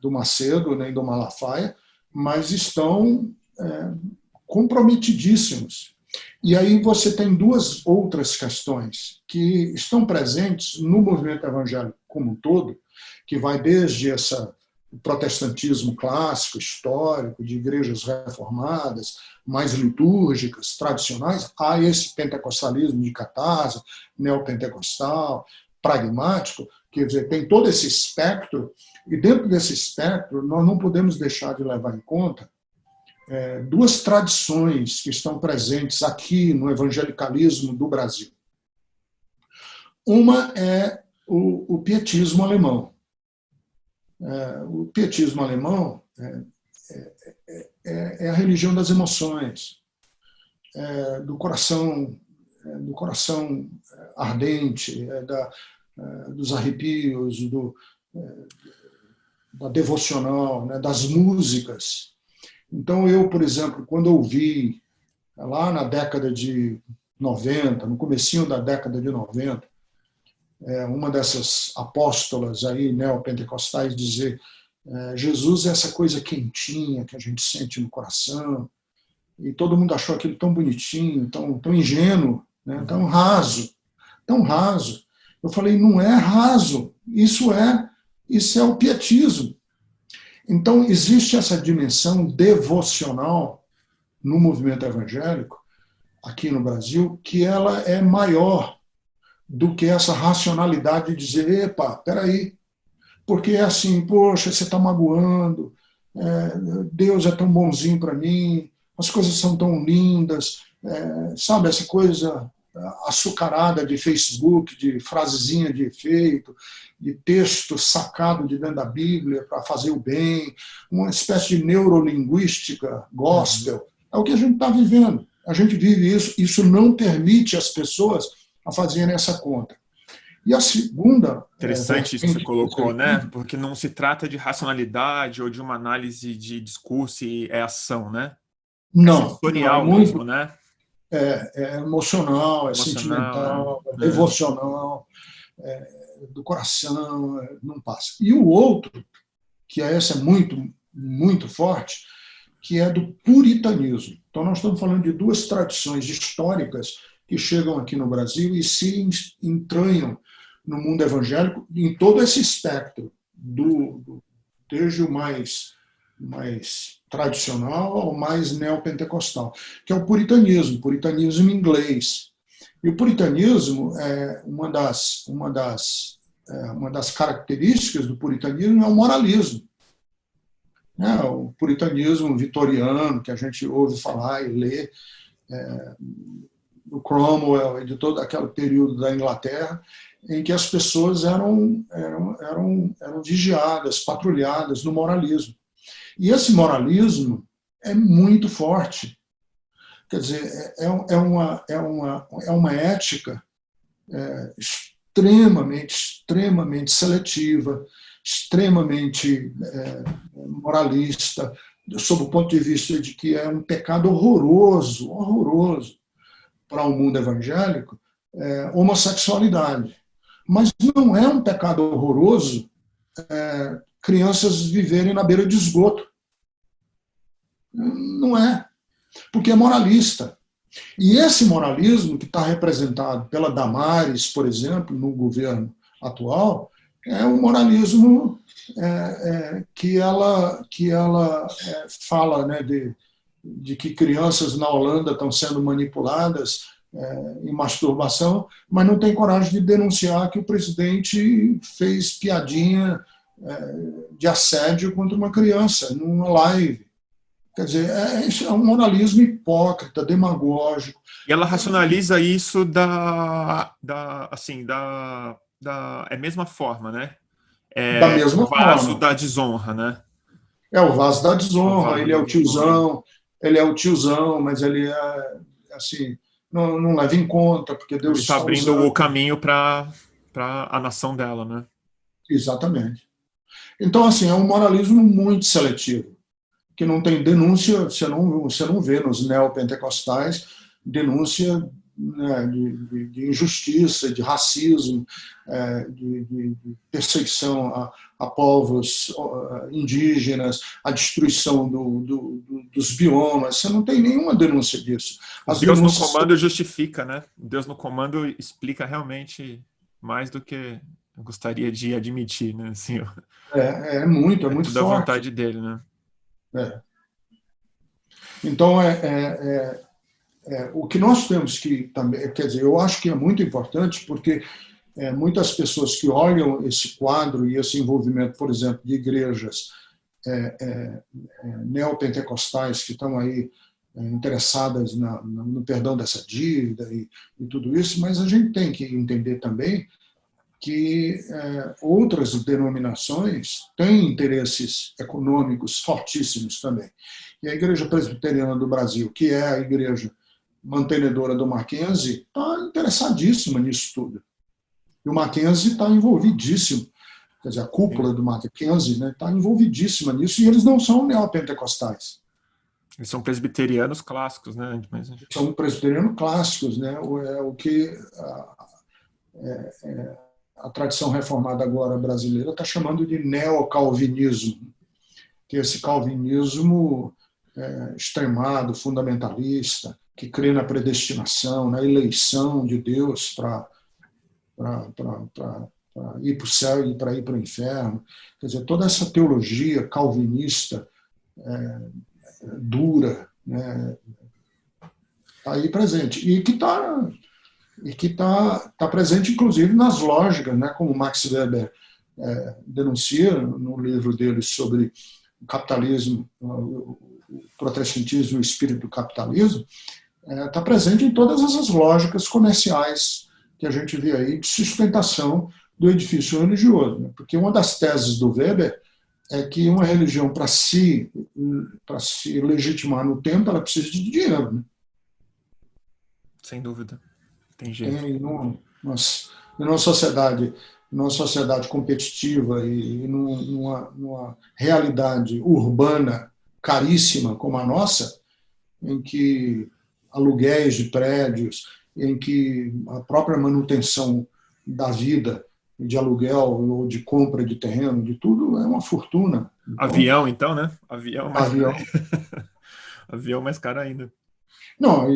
Macedo, nem do Malafaia, mas estão comprometidíssimos. E aí você tem duas outras questões que estão presentes no movimento evangélico como um todo, que vai desde o protestantismo clássico, histórico, de igrejas reformadas, mais litúrgicas, tradicionais, a esse pentecostalismo de catarse, neopentecostal, pragmático, quer dizer, tem todo esse espectro, e dentro desse espectro nós não podemos deixar de levar em conta duas tradições que estão presentes aqui no evangelicalismo do Brasil. Uma é o pietismo alemão. O pietismo alemão é a religião das emoções, do coração ardente, dos arrepios, da devocional, né, das músicas. Então, eu, por exemplo, quando ouvi, lá na década de 90, no comecinho da década de 90, uma dessas apóstolas aí, neopentecostais, dizer Jesus é essa coisa quentinha que a gente sente no coração, e todo mundo achou aquilo tão bonitinho, tão ingênuo, né, tão raso. Eu falei, não é raso, isso é o pietismo. Então, existe essa dimensão devocional no movimento evangélico, aqui no Brasil, que ela é maior do que essa racionalidade de dizer, epa, peraí, porque é assim, poxa, você está magoando, Deus é tão bonzinho para mim, as coisas são tão lindas, sabe, essa coisa açucarada de Facebook, de frasezinha de efeito, de texto sacado de dentro da Bíblia para fazer o bem, uma espécie de neurolinguística gospel. É o que a gente está vivendo. A gente vive isso. Isso não permite as pessoas a fazerem essa conta. E a segunda... Interessante isso que você colocou, né? Porque não se trata de racionalidade ou de uma análise de discurso e ação, né? Não. Sensorial Não, mesmo, né? É emocional, sentimental, devocional, do coração, não passa. E o outro, que esse é muito, muito forte, que é do puritanismo. Então, nós estamos falando de duas tradições históricas que chegam aqui no Brasil e se entranham no mundo evangélico em todo esse espectro, desde o mais tradicional ao mais neopentecostal, que é o puritanismo inglês. E o puritanismo, uma das características do puritanismo é o moralismo. Né? O puritanismo vitoriano, que a gente ouve falar e lê, do Cromwell e de todo aquele período da Inglaterra, em que as pessoas eram vigiadas, patrulhadas no moralismo. E esse moralismo é muito forte. Quer dizer, é uma ética extremamente seletiva, extremamente moralista, sob o ponto de vista de que é um pecado horroroso para o mundo evangélico, homossexualidade. Mas não é um pecado horroroso crianças viverem na beira de esgoto. Não é, porque é moralista. E esse moralismo que está representado pela Damares, por exemplo, no governo atual, é um moralismo que ela fala, né, de que crianças na Holanda estão sendo manipuladas em masturbação, mas não tem coragem de denunciar que o presidente fez piadinha de assédio contra uma criança numa live. Quer dizer, é um moralismo hipócrita, demagógico. E ela racionaliza isso é a mesma forma, né? Da mesma o vaso forma. da desonra, né? O vaso da desonra, ele é o tiozão, mas ele é, assim, não leva em conta, porque Deus está abrindo usando. o caminho para a nação dela, né? Exatamente. Então, assim, é um moralismo muito seletivo, que não tem denúncia, você não vê nos neopentecostais denúncia, né, de injustiça, de racismo, de perseguição a povos indígenas, a destruição dos biomas. Você não tem nenhuma denúncia disso. As Deus no comando justifica, né? Deus no comando explica realmente mais do que eu gostaria de admitir, né? Assim, é muito tudo forte. a vontade dele, né? Então, o que nós temos que também, quer dizer, eu acho que é muito importante, porque muitas pessoas que olham esse quadro e esse envolvimento, por exemplo, de igrejas neopentecostais que estão aí interessadas no perdão dessa dívida e tudo isso, mas a gente tem que entender também que outras denominações têm interesses econômicos fortíssimos também. E a Igreja Presbiteriana do Brasil, que é a igreja mantenedora do Mackenzie, está interessadíssima nisso tudo. E o Mackenzie está envolvidíssimo, quer dizer, a cúpula do Mackenzie está envolvidíssima nisso, e eles não são neopentecostais. Eles são presbiterianos clássicos, né? São presbiterianos clássicos, né? O que a tradição reformada agora brasileira está chamando de neocalvinismo, que é esse calvinismo extremado, fundamentalista, que crê na predestinação, na eleição de Deus para ir para o céu e para ir para o inferno. Quer dizer, toda essa teologia calvinista dura, né, está aí presente. E que está presente, inclusive, nas lógicas, né, como Max Weber denuncia no livro dele sobre o capitalismo, o protestantismo e o espírito do capitalismo, está presente em todas essas lógicas comerciais que a gente vê aí de sustentação do edifício religioso. Né? Porque uma das teses do Weber é que uma religião, para se legitimar no tempo, ela precisa de dinheiro. Né? Sem dúvida. Tem jeito. Numa sociedade competitiva e numa realidade urbana caríssima como a nossa, em que aluguéis de prédios, em que a própria manutenção da vida de aluguel ou de compra de terreno, de tudo, é uma fortuna. Então, avião, então, né? Avião mais caro ainda. Não,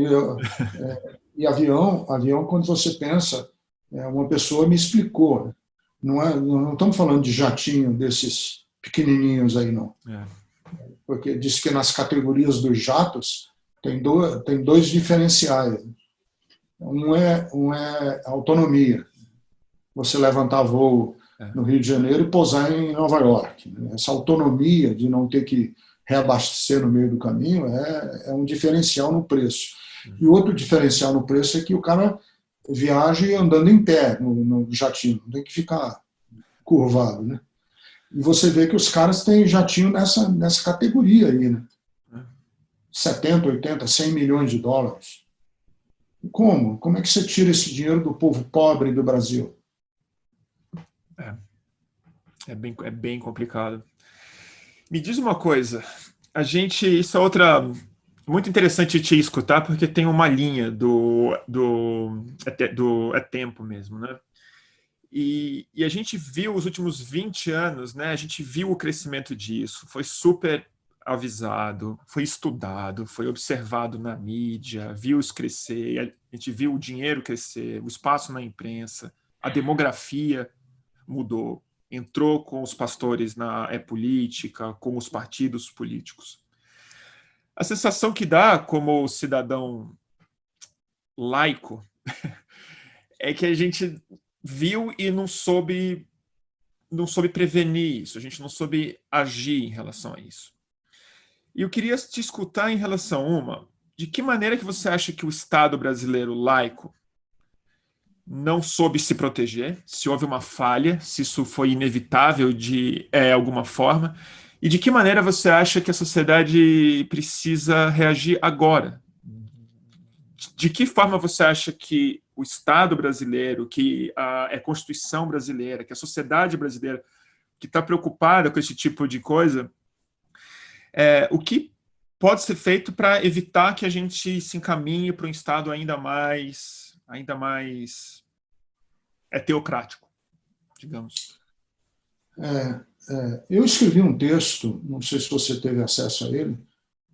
e avião, quando você pensa, uma pessoa me explicou, não estamos falando de jatinho desses pequenininhos aí, não. Porque diz que nas categorias dos jatos tem dois diferenciais. Um é autonomia. Você levantar voo no Rio de Janeiro e pousar em Nova York. Essa autonomia de não ter que reabastecer no meio do caminho é um diferencial no preço. E outro diferencial no preço é que o cara viaje andando em pé no jatinho, não tem que ficar curvado, né? E você vê que os caras têm jatinho nessa categoria aí, né? 70, 80, 100 milhões de dólares. Como? Como é que você tira esse dinheiro do povo pobre do Brasil? É bem complicado. Me diz uma coisa, isso é outra muito interessante te escutar, porque tem uma linha do É Tempo mesmo, né? E a gente viu os últimos 20 anos, né? A gente viu o crescimento disso, foi super avisado, foi estudado, foi observado na mídia, viu isso crescer, a gente viu o dinheiro crescer, o espaço na imprensa, a demografia mudou, entrou com os pastores na política, com os partidos políticos. A sensação que dá como cidadão laico é que a gente viu e não soube prevenir isso, a gente não soube agir em relação a isso. E eu queria te escutar em relação de que maneira que você acha que o Estado brasileiro laico não soube se proteger, se houve uma falha, se isso foi inevitável de alguma forma, e de que maneira você acha que a sociedade precisa reagir agora? De que forma você acha que o Estado brasileiro, que a Constituição brasileira, que a sociedade brasileira, que está preocupada com esse tipo de coisa, o que pode ser feito para evitar que a gente se encaminhe para um Estado ainda mais teocrático, digamos? Eu escrevi um texto, não sei se você teve acesso a ele,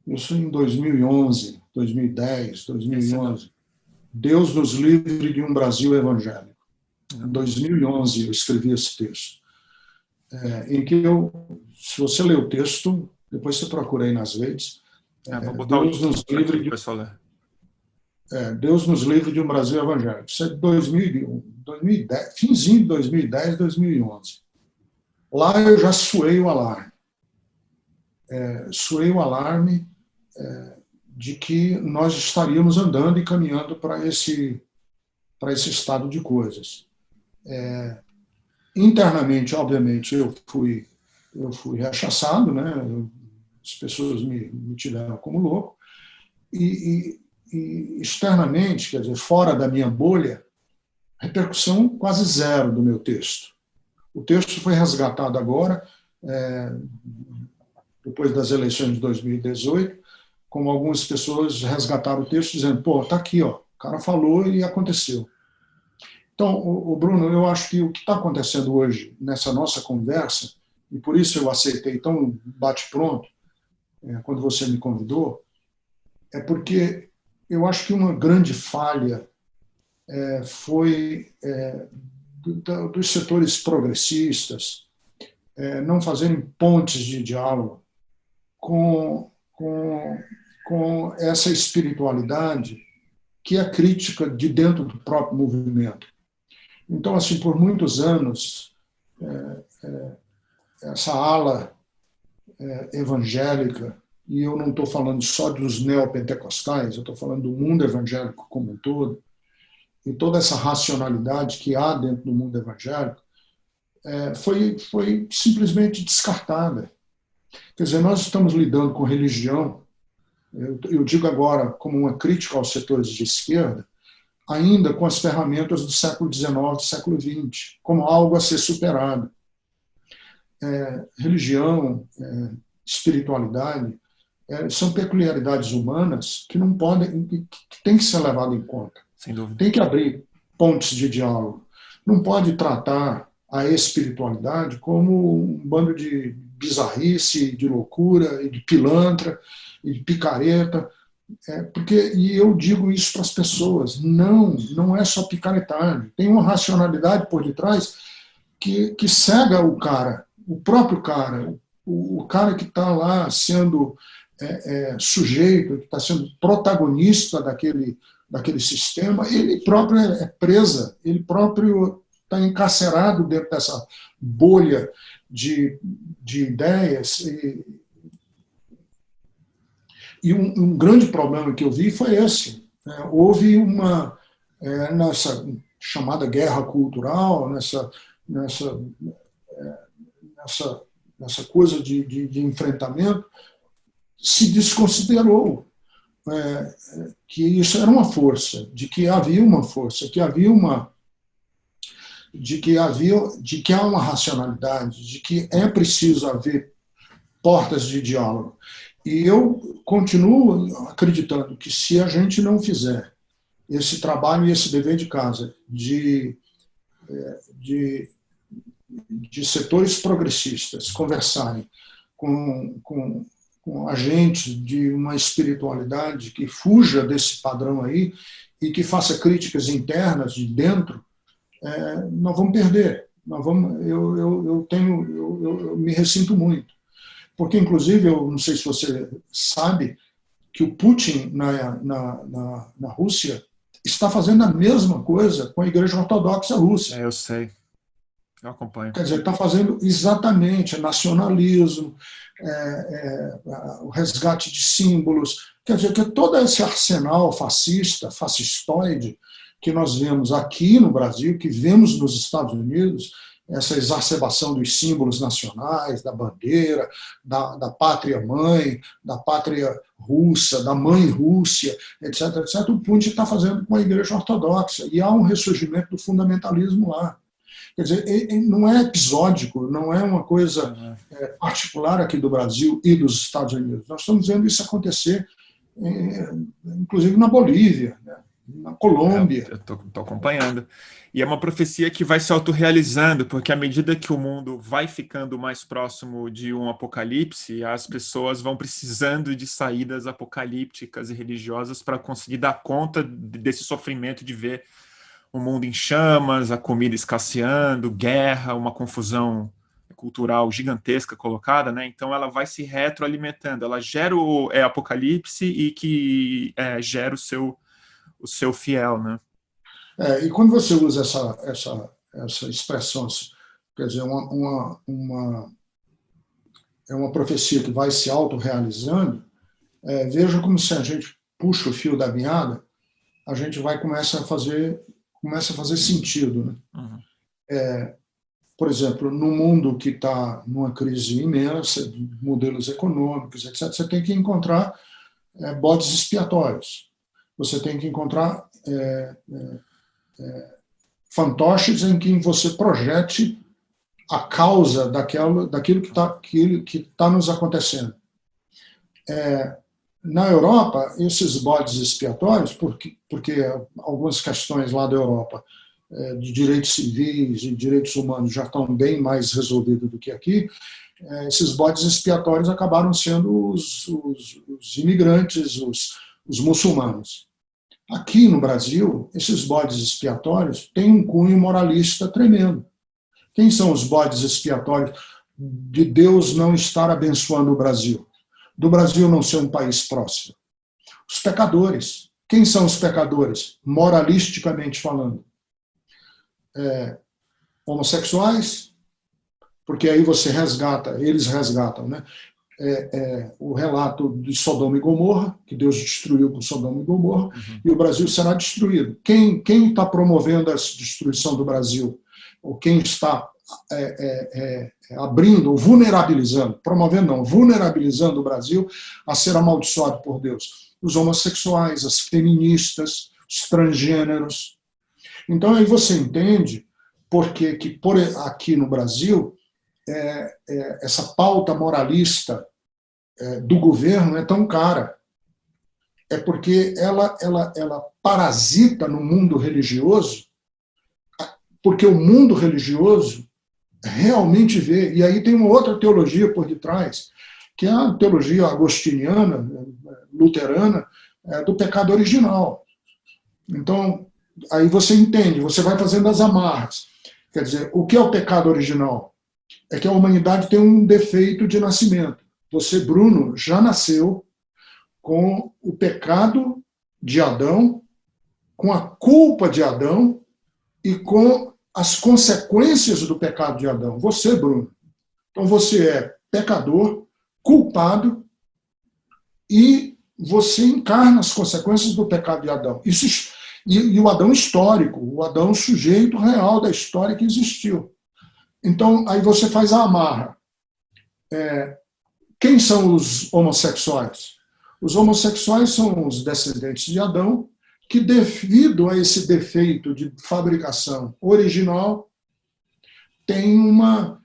isso em 2011, 2010, 2011. Deus nos livre de um Brasil evangélico. Em 2011 eu escrevi esse texto, em que se você ler o texto, depois você procura aí nas redes, Deus nos livre de... Deus nos livre de um Brasil evangélico. Isso é de 2010, finzinho de 2010, 2011. Lá eu já suei o alarme. De que nós estaríamos andando e caminhando para esse estado de coisas. Internamente, obviamente, eu fui rechaçado, né? As pessoas me tiveram como louco. E externamente, quer dizer, fora da minha bolha, repercussão quase zero do meu texto. O texto foi resgatado agora, depois das eleições de 2018, como algumas pessoas resgataram o texto dizendo, está aqui, o cara falou e aconteceu. Então, Bruno, eu acho que o que está acontecendo hoje nessa nossa conversa, e por isso eu aceitei tão bate-pronto, quando você me convidou, é porque eu acho que uma grande falha foi dos setores progressistas não fazerem pontes de diálogo com essa espiritualidade que é crítica de dentro do próprio movimento. Então, assim, por muitos anos, essa ala evangélica, e eu não estou falando só dos neopentecostais, eu estou falando do mundo evangélico como um todo, e toda essa racionalidade que há dentro do mundo evangélico, foi simplesmente descartada. Quer dizer, nós estamos lidando com religião, eu digo agora como uma crítica aos setores de esquerda, ainda com as ferramentas do século XIX, do século XX, como algo a ser superado. Religião, espiritualidade, são peculiaridades humanas que não podem, que tem que ser levado em conta. Sem dúvida. Tem que abrir pontes de diálogo. Não pode tratar a espiritualidade como um bando de bizarrice, de loucura, e de pilantra, e de picareta. E eu digo isso para as pessoas, não é só picaretagem. Tem uma racionalidade por detrás que cega o cara, o próprio cara, o cara que está lá sendo sujeito, que está sendo protagonista daquele sistema, ele próprio é presa, ele próprio está encarcerado dentro dessa bolha de ideias. E um grande problema que eu vi foi esse. Houve nessa chamada guerra cultural, nessa coisa de enfrentamento, se desconsiderou que isso era uma força, de que havia uma força, de que há uma racionalidade, de que é preciso haver portas de diálogo. E eu continuo acreditando que se a gente não fizer esse trabalho e esse dever de casa de setores progressistas conversarem com agentes de uma espiritualidade que fuja desse padrão aí e que faça críticas internas de dentro, nós vamos perder. Eu me ressinto muito. Porque, inclusive, eu não sei se você sabe, que o Putin, na Rússia, está fazendo a mesma coisa com a Igreja Ortodoxa Russa. Eu sei. Eu acompanho. Quer dizer, está fazendo exatamente nacionalismo, o resgate de símbolos. Quer dizer, que todo esse arsenal fascistoide, que nós vemos aqui no Brasil, que vemos nos Estados Unidos, essa exacerbação dos símbolos nacionais, da bandeira, da pátria-mãe, da pátria russa, da mãe Rússia, etc., etc., o Putin está fazendo com a Igreja Ortodoxa. E há um ressurgimento do fundamentalismo lá. Quer dizer, não é episódico, não é uma coisa particular aqui do Brasil e dos Estados Unidos. Nós estamos vendo isso acontecer, inclusive na Bolívia, né? Na Colômbia. Eu estou acompanhando. E é uma profecia que vai se autorrealizando, porque à medida que o mundo vai ficando mais próximo de um apocalipse, as pessoas vão precisando de saídas apocalípticas e religiosas para conseguir dar conta desse sofrimento de ver o mundo em chamas, a comida escasseando, guerra, uma confusão cultural gigantesca colocada, né? Então ela vai se retroalimentando, ela gera o apocalipse e que gera o seu fiel, né? E quando você usa essa expressão, quer dizer, é uma profecia que vai se autorrealizando, veja como se a gente puxa o fio da meada, a gente começa a fazer sentido, né? Uhum. Por exemplo, no mundo que está numa crise imensa, de modelos econômicos, etc., você tem que encontrar bodes expiatórios. Você tem que encontrar fantoches em que você projete a causa daquilo que está nos acontecendo. Na Europa, esses bodes expiatórios, porque algumas questões lá da Europa de direitos civis e direitos humanos já estão bem mais resolvidos do que aqui, esses bodes expiatórios acabaram sendo os imigrantes, os muçulmanos. Aqui no Brasil, esses bodes expiatórios têm um cunho moralista tremendo. Quem são os bodes expiatórios de Deus não estar abençoando o Brasil? Do Brasil não ser um país próspero? Os pecadores. Quem são os pecadores, moralisticamente falando? Homossexuais, porque aí eles resgatam, né? O relato de Sodoma e Gomorra, que Deus destruiu com Sodoma e Gomorra, e o Brasil será destruído. Quem está promovendo a destruição do Brasil? Ou quem está abrindo, ou vulnerabilizando, vulnerabilizando o Brasil a ser amaldiçoado por Deus? Os homossexuais, as feministas, os transgêneros. Então aí você entende porque que aqui no Brasil essa pauta moralista do governo é tão cara. É porque ela parasita no mundo religioso, porque o mundo religioso realmente vê, e aí tem uma outra teologia por detrás, que é a teologia agostiniana, luterana, do pecado original. Então, aí você entende, você vai fazendo as amarras. Quer dizer, o que é o pecado original? É que a humanidade tem um defeito de nascimento. Você, Bruno, já nasceu com o pecado de Adão, com a culpa de Adão e com as consequências do pecado de Adão. Você, Bruno. Então você é pecador, culpado, e você encarna as consequências do pecado de Adão. E o Adão histórico, o Adão sujeito real da história que existiu. Então, aí você faz a amarra. Quem são os homossexuais? Os homossexuais são os descendentes de Adão, que, devido a esse defeito de fabricação original, tem uma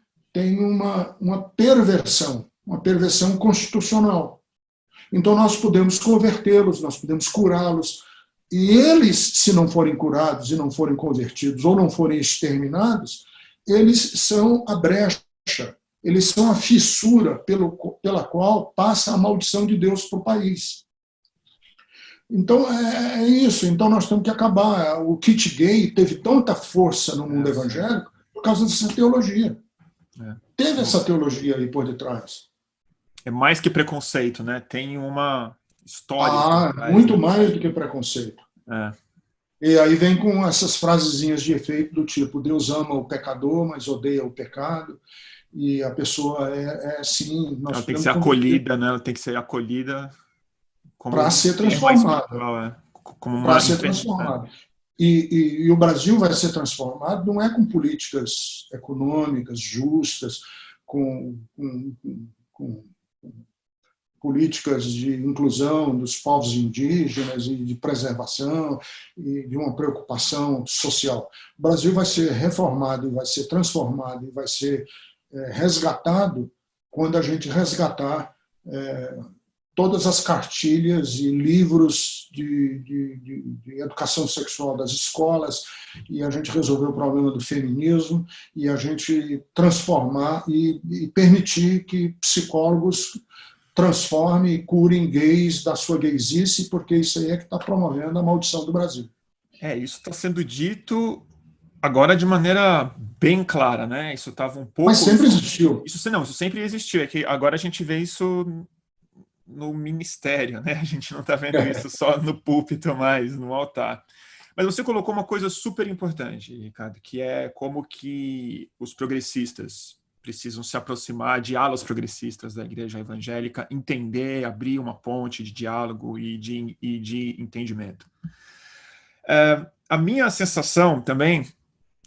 perversão constitucional. Então, nós podemos convertê-los, nós podemos curá-los, e eles, se não forem curados e não forem convertidos ou não forem exterminados, eles são a brecha, eles são a fissura pela qual passa a maldição de Deus para o país. Então, é isso. Então, nós temos que acabar. O kit gay teve tanta força no mundo evangélico por causa dessa teologia. Teve essa teologia aí por detrás. É mais que preconceito, né? Tem uma história. Muito mais do que preconceito. E aí vem com essas frasezinhas de efeito do tipo: Deus ama o pecador, mas odeia o pecado. E a pessoa sim... Ela tem que ser acolhida, né? Ela tem que ser acolhida para ser transformada. Para ser transformada. E o Brasil vai ser transformado não é com políticas econômicas justas, com políticas de inclusão dos povos indígenas e de preservação e de uma preocupação social. O Brasil vai ser reformado, e vai ser transformado, e vai ser resgatado quando a gente resgatar todas as cartilhas e livros de educação sexual das escolas, e a gente resolver o problema do feminismo, e a gente transformar e permitir que psicólogos transformem e curem gays da sua gaysice, porque isso aí é que está promovendo a maldição do Brasil. Isso está sendo dito agora de maneira bem clara, né? Isso estava um pouco... Mas sempre existiu. Isso sempre existiu. É que agora a gente vê isso no ministério, né? A gente não está vendo isso só no púlpito mais, no altar. Mas você colocou uma coisa super importante, Ricardo, que é como que os progressistas precisam se aproximar de alas progressistas da igreja evangélica, entender, abrir uma ponte de diálogo e de entendimento. A minha sensação também,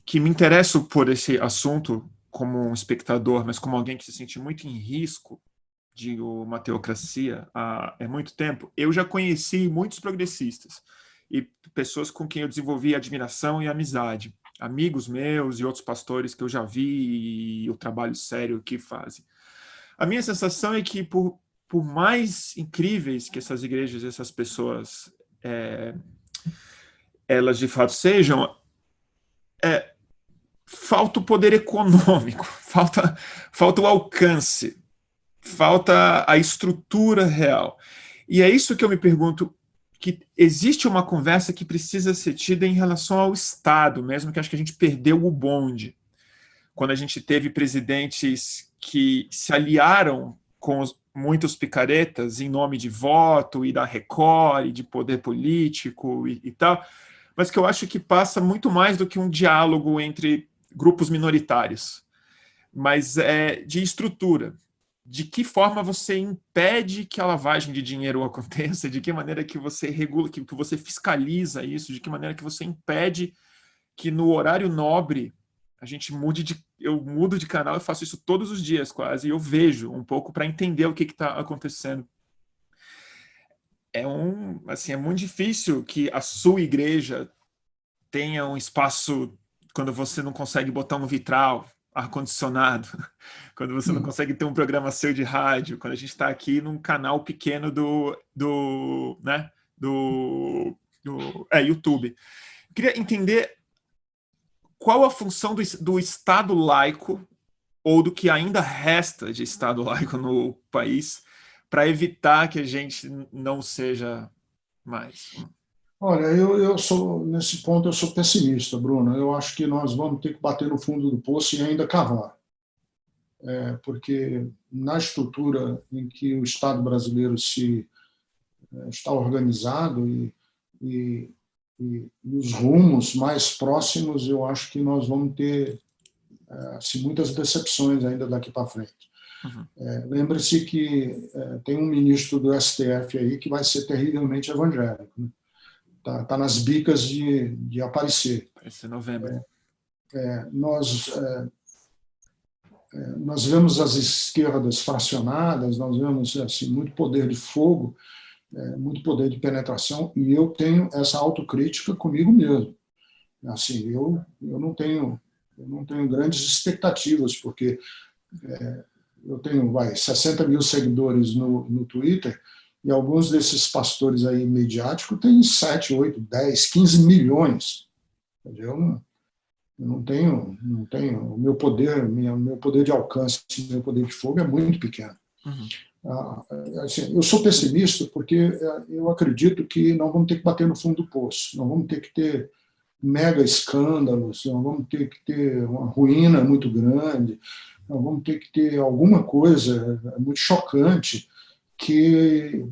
que me interesso por esse assunto como um espectador, mas como alguém que se sente muito em risco de uma teocracia há muito tempo, eu já conheci muitos progressistas e pessoas com quem eu desenvolvi admiração e amizade, amigos meus e outros pastores que eu já vi e o trabalho sério que fazem. A minha sensação é que, por mais incríveis que essas igrejas e essas pessoas elas de fato sejam, falta o poder econômico, falta o alcance, falta a estrutura real. E é isso que eu me pergunto, que existe uma conversa que precisa ser tida em relação ao Estado, mesmo que acho que a gente perdeu o bonde. Quando a gente teve presidentes que se aliaram com muitos picaretas em nome de voto e da Record e de poder político e tal, mas que eu acho que passa muito mais do que um diálogo entre grupos minoritários, mas de estrutura. De que forma você impede que a lavagem de dinheiro aconteça, de que maneira que você regula, que você fiscaliza isso, de que maneira que você impede que no horário nobre a gente eu mudo de canal, eu faço isso todos os dias quase, e eu vejo um pouco para entender o que está acontecendo. É muito difícil que a sua igreja tenha um espaço quando você não consegue botar um vitral, ar-condicionado, quando você não consegue ter um programa seu de rádio, quando a gente está aqui num canal pequeno do YouTube. Eu queria entender qual a função do Estado laico, ou do que ainda resta de Estado laico no país, para evitar que a gente não seja mais. Olha, nesse ponto eu sou pessimista, Bruno. Eu acho que nós vamos ter que bater no fundo do poço e ainda cavar. porque na estrutura em que o Estado brasileiro está organizado e, e os rumos mais próximos, eu acho que nós vamos ter assim, muitas decepções ainda daqui para frente. Uhum. Lembre-se que tem um ministro do STF aí que vai ser terrivelmente evangélico. Né? Tá nas bicas de aparecer. Vai ser novembro. Nós vemos as esquerdas fracionadas, nós vemos assim, muito poder de fogo, muito poder de penetração, e eu tenho essa autocrítica comigo mesmo. Assim, eu não tenho grandes expectativas, porque eu tenho 60 mil seguidores no Twitter, e alguns desses pastores aí mediáticos têm 7, 8, 10, 15 milhões. Eu não tenho o meu poder de alcance, meu poder de fogo é muito pequeno. Uhum. Assim, eu sou pessimista porque eu acredito que nós vamos ter que bater no fundo do poço, nós vamos ter que ter mega escândalos, nós vamos ter que ter uma ruína muito grande, nós vamos ter que ter alguma coisa muito chocante que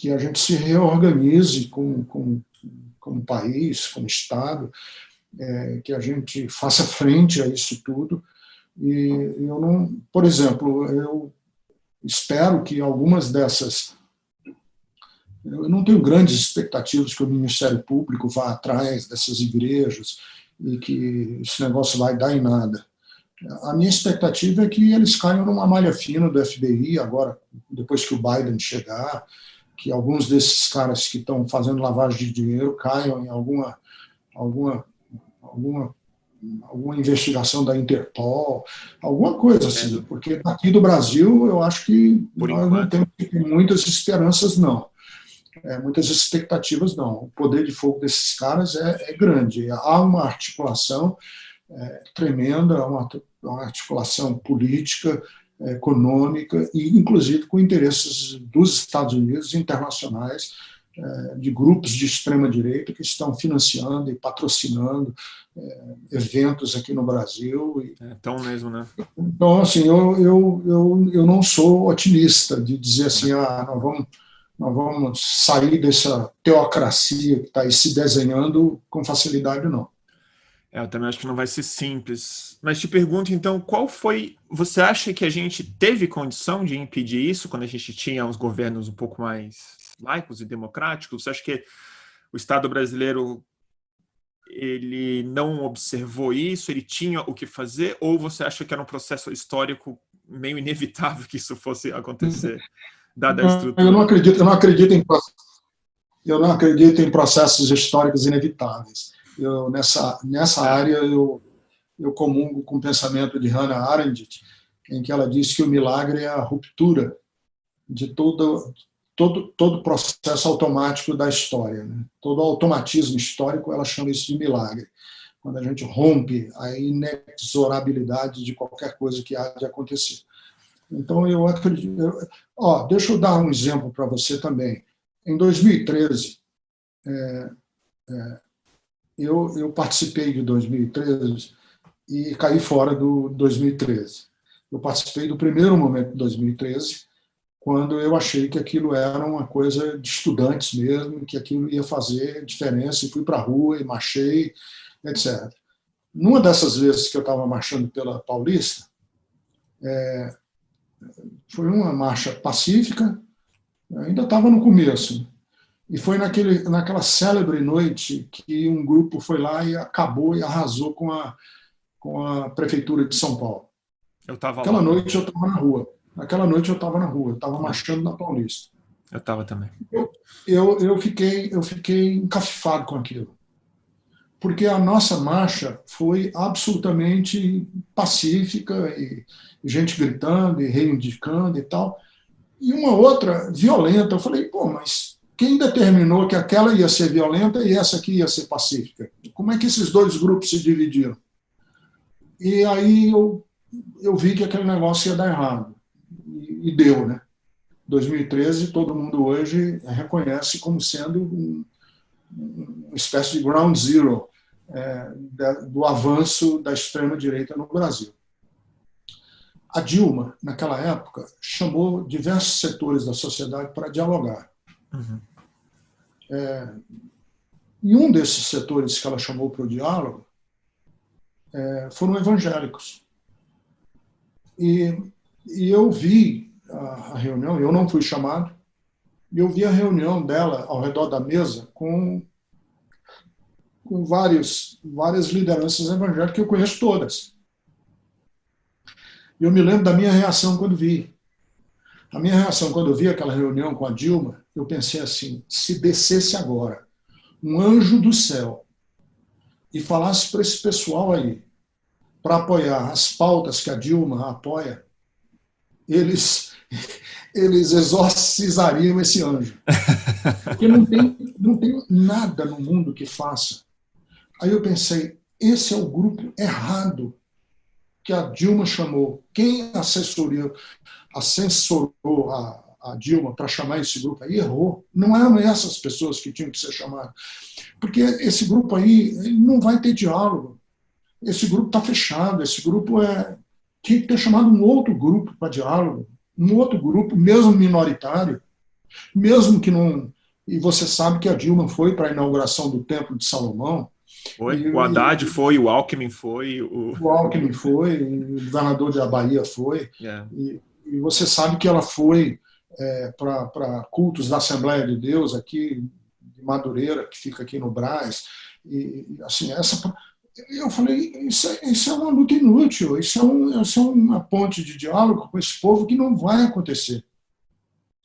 a gente se reorganize como país, como Estado, que a gente faça frente a isso tudo. E eu não, por exemplo, eu espero que algumas dessas, eu não tenho grandes expectativas que o Ministério Público vá atrás dessas igrejas e que esse negócio vai dar em nada. A minha expectativa é que eles caiam numa malha fina do FBI agora, depois que o Biden chegar, que alguns desses caras que estão fazendo lavagem de dinheiro caiam em alguma investigação da Interpol, alguma coisa assim, porque aqui do Brasil eu acho que nós não temos muitas esperanças, não. Muitas expectativas, não. O poder de fogo desses caras é grande. Há uma articulação tremenda, uma articulação política, econômica e, inclusive, com interesses dos Estados Unidos internacionais, de grupos de extrema-direita que estão financiando e patrocinando eventos aqui no Brasil. Então mesmo, né? Então, assim, eu não sou otimista de dizer assim, nós vamos sair dessa teocracia que está aí se desenhando com facilidade, não. Eu também acho que não vai ser simples. Mas te pergunto, então, qual foi... Você acha que a gente teve condição de impedir isso quando a gente tinha uns governos um pouco mais laicos e democráticos? Você acha que o Estado brasileiro ele não observou isso, ele tinha o que fazer, ou você acha que era um processo histórico meio inevitável que isso fosse acontecer, dada a estrutura? Eu não acredito em processos históricos inevitáveis. Nessa área, eu comungo com o pensamento de Hannah Arendt, em que ela diz que o milagre é a ruptura de todo processo automático da história. Né? Todo automatismo histórico, ela chama isso de milagre. Quando a gente rompe a inexorabilidade de qualquer coisa que há de acontecer. Então, eu acredito... deixa eu dar um exemplo para você também. Em 2013, eu participei de 2013 e caí fora do 2013. Eu participei do primeiro momento de 2013, quando eu achei que aquilo era uma coisa de estudantes mesmo, que aquilo ia fazer diferença, e fui para a rua e marchei, etc. Numa dessas vezes que eu estava marchando pela Paulista, foi uma marcha pacífica, ainda estava no começo, e foi naquela célebre noite que um grupo foi lá e acabou e arrasou com a Prefeitura de São Paulo. Aquela noite eu estava na rua. Eu estava marchando na Paulista. Eu estava também. Eu fiquei encafifado com aquilo. Porque a nossa marcha foi absolutamente pacífica, e gente gritando e reivindicando e tal. E uma outra violenta. Eu falei, mas quem determinou que aquela ia ser violenta e essa aqui ia ser pacífica? Como é que esses dois grupos se dividiram? E aí eu vi que aquele negócio ia dar errado. E deu, né? 2013, todo mundo hoje reconhece como sendo uma espécie de ground zero do avanço da extrema-direita no Brasil. A Dilma, naquela época, chamou diversos setores da sociedade para dialogar. Uhum. E um desses setores que ela chamou para o diálogo foram evangélicos. E eu vi a reunião, eu não fui chamado, e eu vi a reunião dela ao redor da mesa com várias lideranças evangélicas que eu conheço todas. E eu me lembro da minha reação quando vi. A minha reação quando eu vi aquela reunião com a Dilma, eu pensei assim, se descesse agora um anjo do céu e falasse para esse pessoal aí, para apoiar as pautas que a Dilma apoia, eles exorcizariam esse anjo. Porque não tem nada no mundo que faça. Aí eu pensei, esse é o grupo errado que a Dilma chamou. Quem assessorou a Dilma para chamar esse grupo aí errou. Não eram essas pessoas que tinham que ser chamadas. Porque esse grupo aí não vai ter diálogo. Esse grupo está fechado. Esse grupo tinha que ter chamado um outro grupo para diálogo. Um outro grupo, mesmo minoritário, mesmo que não. E você sabe que a Dilma foi para a inauguração do Templo de Salomão. Foi. O Haddad foi, o Alckmin foi. O Alckmin foi, o governador da Bahia foi. Yeah. E você sabe que ela foi para cultos da Assembleia de Deus aqui de Madureira, que fica aqui no Brás. E assim, eu falei, isso é uma luta inútil, isso é uma ponte de diálogo com esse povo que não vai acontecer.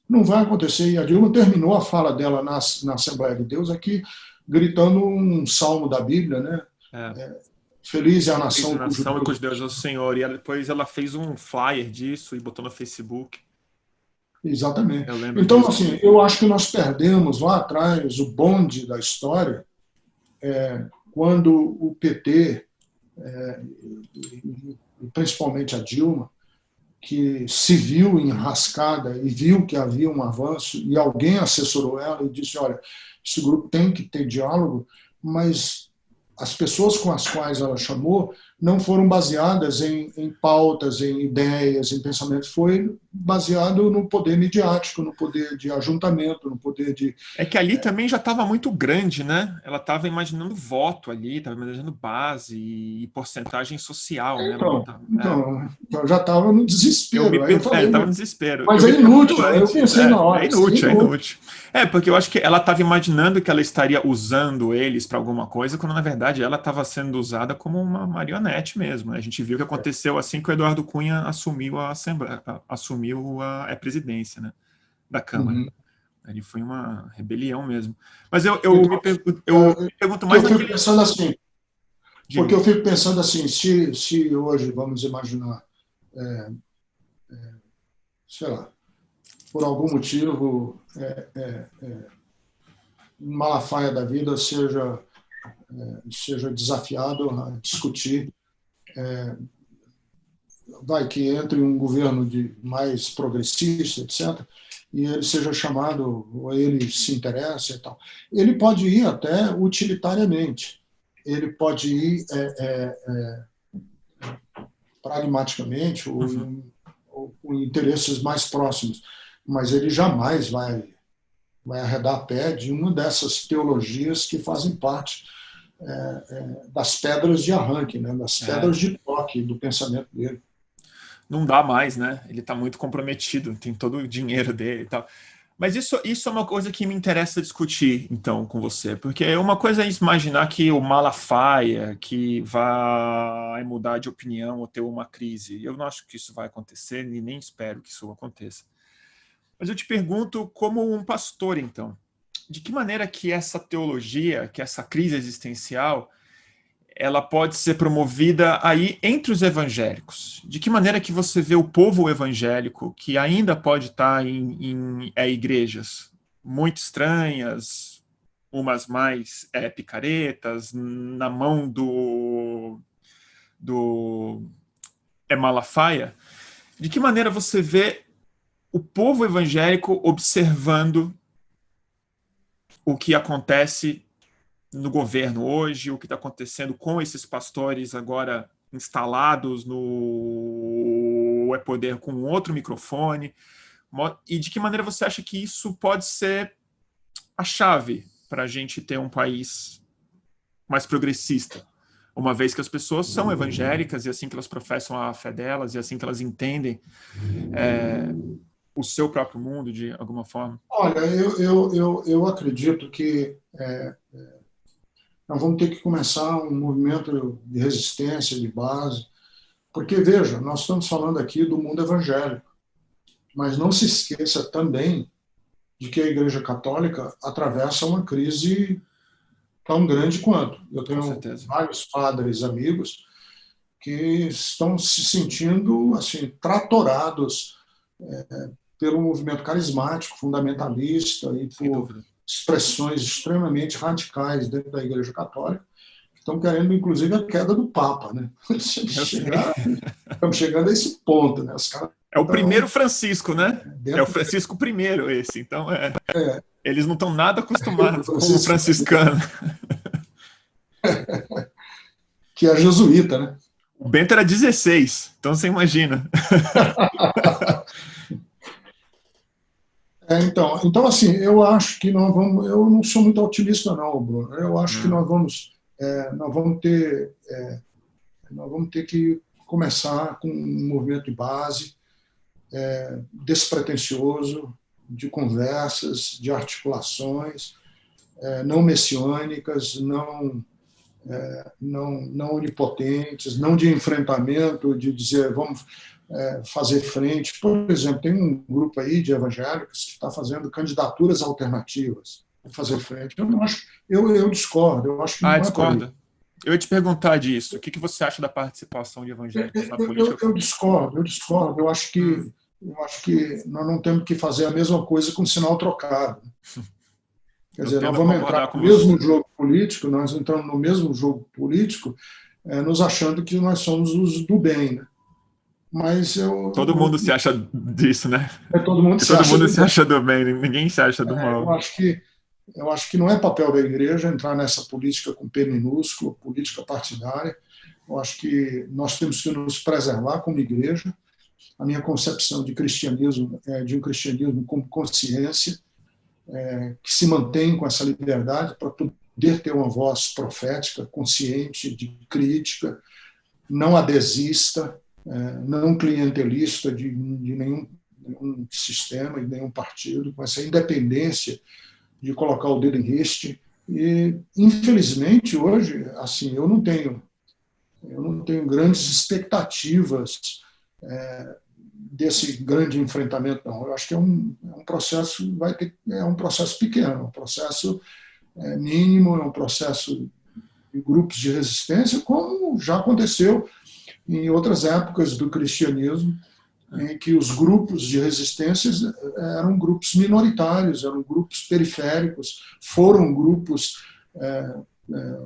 Não vai acontecer. E a Dilma terminou a fala dela na Assembleia de Deus aqui, gritando um salmo da Bíblia, né? Feliz é a nação cujo Deus é o Senhor. E depois ela fez um flyer disso e botou no Facebook. Exatamente. Então, disso. Assim, eu acho que nós perdemos lá atrás o bonde da história quando o PT, principalmente a Dilma, que se viu enrascada e viu que havia um avanço, e alguém assessorou ela e disse, olha, esse grupo tem que ter diálogo, mas as pessoas com as quais ela chamou não foram baseadas em pautas, em ideias, em pensamento. Foi baseado no poder midiático, no poder de ajuntamento, no poder de... É que ali também já estava muito grande, né? Ela estava imaginando voto ali, estava imaginando base e porcentagem social, né? Então já estava no desespero. Aí eu falei, estava no desespero. Mas é inútil, eu pensei na hora. É inútil. Porque eu acho que ela estava imaginando que ela estaria usando eles para alguma coisa, quando na verdade ela estava sendo usada como uma marionete mesmo. A gente viu o que aconteceu assim que o Eduardo Cunha assumiu a Assembleia, assumiu a presidência, né, da Câmara. Uhum. Ele foi uma rebelião mesmo. Mas eu me pergunto mais... Eu fico pensando assim, porque eu fico pensando assim, se hoje, vamos imaginar, sei lá, por algum motivo, Malafaia da vida seja desafiado a discutir, vai que entre um governo mais progressista, etc., e ele seja chamado, ou ele se interessa e tal. Ele pode ir até utilitariamente, ele pode ir pragmaticamente ou com interesses mais próximos, mas ele jamais vai arredar pé de uma dessas teologias que fazem parte das pedras de arranque, né, das pedras de toque do pensamento dele. Não dá mais, né? Ele está muito comprometido, tem todo o dinheiro dele e tal. Mas isso é uma coisa que me interessa discutir, então, com você. Porque uma coisa é imaginar que o Malafaia, que vai mudar de opinião ou ter uma crise. Eu não acho que isso vai acontecer, e nem espero que isso aconteça. Mas eu te pergunto, como um pastor, então, de que maneira que essa teologia, que essa crise existencial, ela pode ser promovida aí entre os evangélicos? De que maneira que você vê o povo evangélico que ainda pode estar em igrejas muito estranhas, umas mais picaretas, na mão do Malafaia? De que maneira você vê o povo evangélico observando o que acontece no governo hoje, o que está acontecendo com esses pastores agora instalados ou é poder com outro microfone? E de que maneira você acha que isso pode ser a chave para a gente ter um país mais progressista? Uma vez que as pessoas são evangélicas e assim que elas professam a fé delas e assim que elas entendem o seu próprio mundo de alguma forma. Olha, eu acredito que nós vamos ter que começar um movimento de resistência, de base, porque, veja, nós estamos falando aqui do mundo evangélico, mas não se esqueça também de que a Igreja Católica atravessa uma crise tão grande quanto. Eu tenho vários padres amigos que estão se sentindo assim tratorados pelo movimento carismático, fundamentalista e por expressões extremamente radicais dentro da Igreja Católica, que estão querendo, inclusive, a queda do Papa. Né? Estamos chegando a esse ponto. Né? Os caras é o primeiro Francisco, né? É o Francisco I, esse. Então, eles não estão nada acostumados com o franciscano. Que é jesuíta, né? O Bento era 16, então você imagina. Então, assim, eu acho que nós vamos. Eu não sou muito otimista, não, Bruno. Eu acho que nós vamos ter que começar com um movimento de base, despretensioso, de conversas, de articulações, não messiânicas, não onipotentes, não de enfrentamento, de dizer vamos fazer frente. Por exemplo, tem um grupo aí de evangélicos que está fazendo candidaturas alternativas para fazer frente. Eu não acho, eu discordo. Eu acho que não discorda. Eu ia te perguntar disso. O que você acha da participação de evangélicos na política? Eu discordo. Eu acho que nós não temos que fazer a mesma coisa com sinal trocado. Quer dizer, nós vamos entrar no mesmo jogo político, nós entramos no mesmo jogo político, nos achando que nós somos os do bem, né? Mas todo mundo se acha disso, né? Todo mundo se acha do bem, ninguém se acha do mal. Eu acho que não é papel da igreja entrar nessa política com P minúsculo, política partidária. Eu acho que nós temos que nos preservar como igreja. A minha concepção de cristianismo é de um cristianismo com consciência, que se mantém com essa liberdade para poder ter uma voz profética, consciente, de crítica, não adesista, não clientelista de nenhum sistema, de nenhum partido, com essa independência de colocar o dedo em riste. E, infelizmente, hoje, assim, eu não tenho grandes expectativas desse grande enfrentamento, não. Eu acho que é um processo, é um processo pequeno, um processo mínimo, é um processo de grupos de resistência, como já aconteceu em outras épocas do cristianismo, em que os grupos de resistência eram grupos minoritários, eram grupos periféricos, foram grupos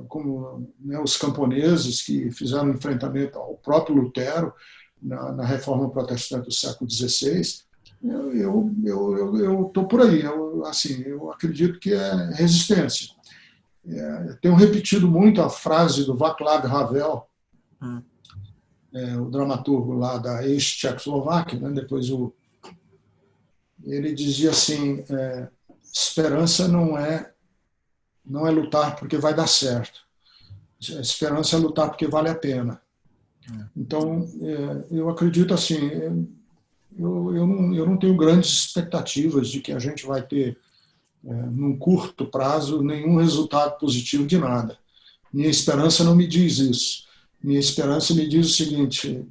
como os camponeses, que fizeram enfrentamento ao próprio Lutero na Reforma Protestante do século XVI. Eu estou por aí. Eu acredito que é resistência. Tenho repetido muito a frase do Václav Havel, o dramaturgo lá da ex-Tchecoslováquia, né? Depois ele dizia assim: esperança não é lutar porque vai dar certo. Esperança é lutar porque vale a pena. Então, eu acredito assim, eu não tenho grandes expectativas de que a gente vai ter, num curto prazo, nenhum resultado positivo de nada. Minha esperança não me diz isso. Minha esperança me diz o seguinte: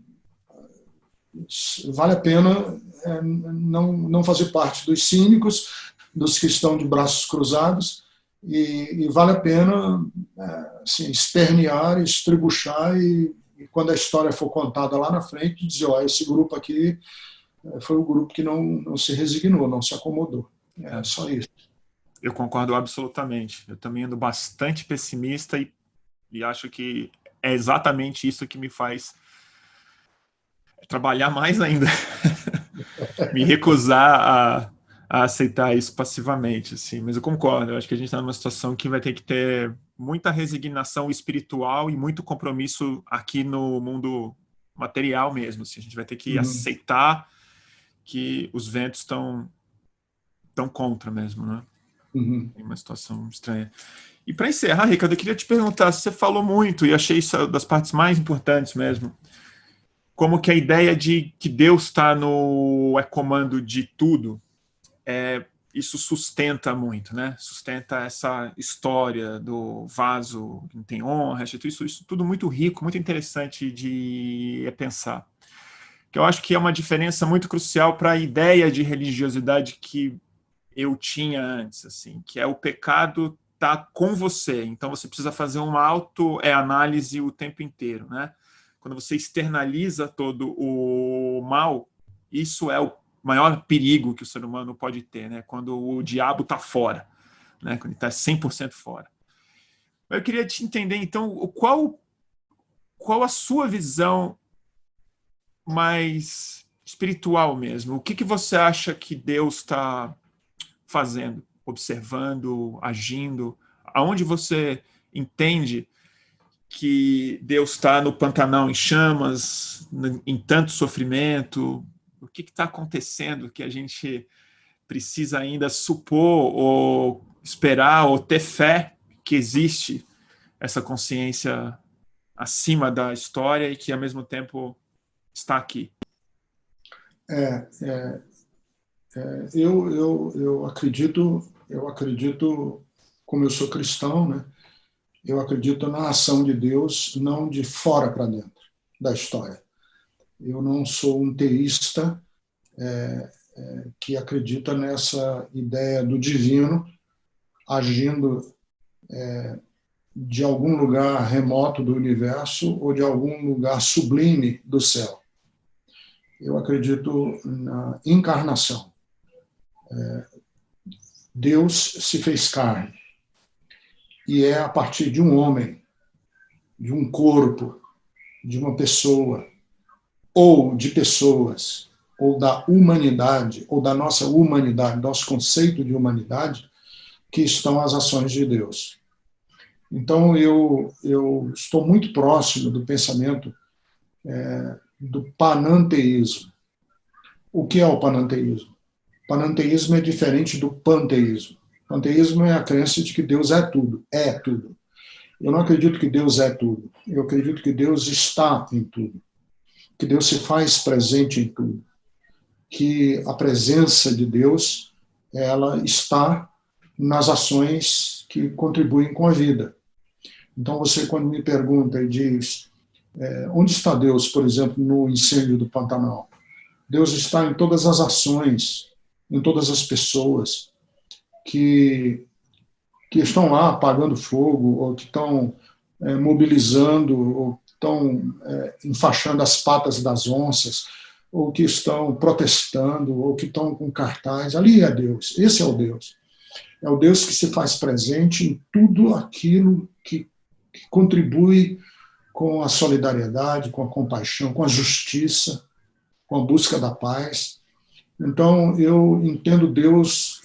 vale a pena não fazer parte dos cínicos, dos que estão de braços cruzados, e vale a pena assim, espernear, estribuchar e quando a história for contada lá na frente, dizer, esse grupo aqui foi o grupo que não se resignou, não se acomodou. É só isso. Eu concordo absolutamente. Eu também ando bastante pessimista e acho que é exatamente isso que me faz trabalhar mais ainda. Me recusar a aceitar isso passivamente, assim. Mas eu concordo, eu acho que a gente está numa situação que vai ter que ter muita resignação espiritual e muito compromisso aqui no mundo material mesmo. Assim, a gente vai ter que Uhum. aceitar que os ventos estão contra mesmo, né? Uhum. Em uma situação estranha. E para encerrar, Ricardo, eu queria te perguntar, você falou muito, e achei isso das partes mais importantes mesmo, como que a ideia de que Deus está no comando de tudo, isso sustenta muito, né? Sustenta essa história do vaso que não tem honra, isso tudo muito rico, muito interessante de pensar. Que eu acho que é uma diferença muito crucial para a ideia de religiosidade que eu tinha antes, assim, que é o pecado tá com você, então você precisa fazer uma autoanálise o tempo inteiro, né? Quando você externaliza todo o mal, isso é o maior perigo que o ser humano pode ter, né? Quando o diabo está fora, né? Quando ele está 100% fora. Eu queria te entender, então, qual a sua visão mais espiritual mesmo? O que você acha que Deus está fazendo, observando, agindo? Aonde você entende que Deus está no Pantanal em chamas, em tanto sofrimento? O que está acontecendo que a gente precisa ainda supor ou esperar ou ter fé que existe essa consciência acima da história e que ao mesmo tempo está aqui? Eu acredito, como eu sou cristão, né? Eu acredito na ação de Deus, não de fora para dentro da história. Eu não sou um teísta que acredita nessa ideia do divino agindo de algum lugar remoto do universo ou de algum lugar sublime do céu. Eu acredito na encarnação. Deus se fez carne e é a partir de um homem, de um corpo, de uma pessoa, ou de pessoas, ou da humanidade, ou da nossa humanidade, nosso conceito de humanidade, que estão as ações de Deus. Então, eu estou muito próximo do pensamento do pananteísmo. O que é o pananteísmo? O pananteísmo é diferente do panteísmo. O panteísmo é a crença de que Deus é tudo, é tudo. Eu não acredito que Deus é tudo. Eu acredito que Deus está em tudo, que Deus se faz presente em tudo, que a presença de Deus ela está nas ações que contribuem com a vida. Então, você, quando me pergunta e diz onde está Deus, por exemplo, no incêndio do Pantanal? Deus está em todas as ações, em todas as pessoas que estão lá apagando fogo, ou que estão mobilizando, ou estão enfaixando as patas das onças, ou que estão protestando, ou que estão com cartaz. Ali é Deus, esse é o Deus. É o Deus que se faz presente em tudo aquilo que contribui com a solidariedade, com a compaixão, com a justiça, com a busca da paz. Então, eu entendo Deus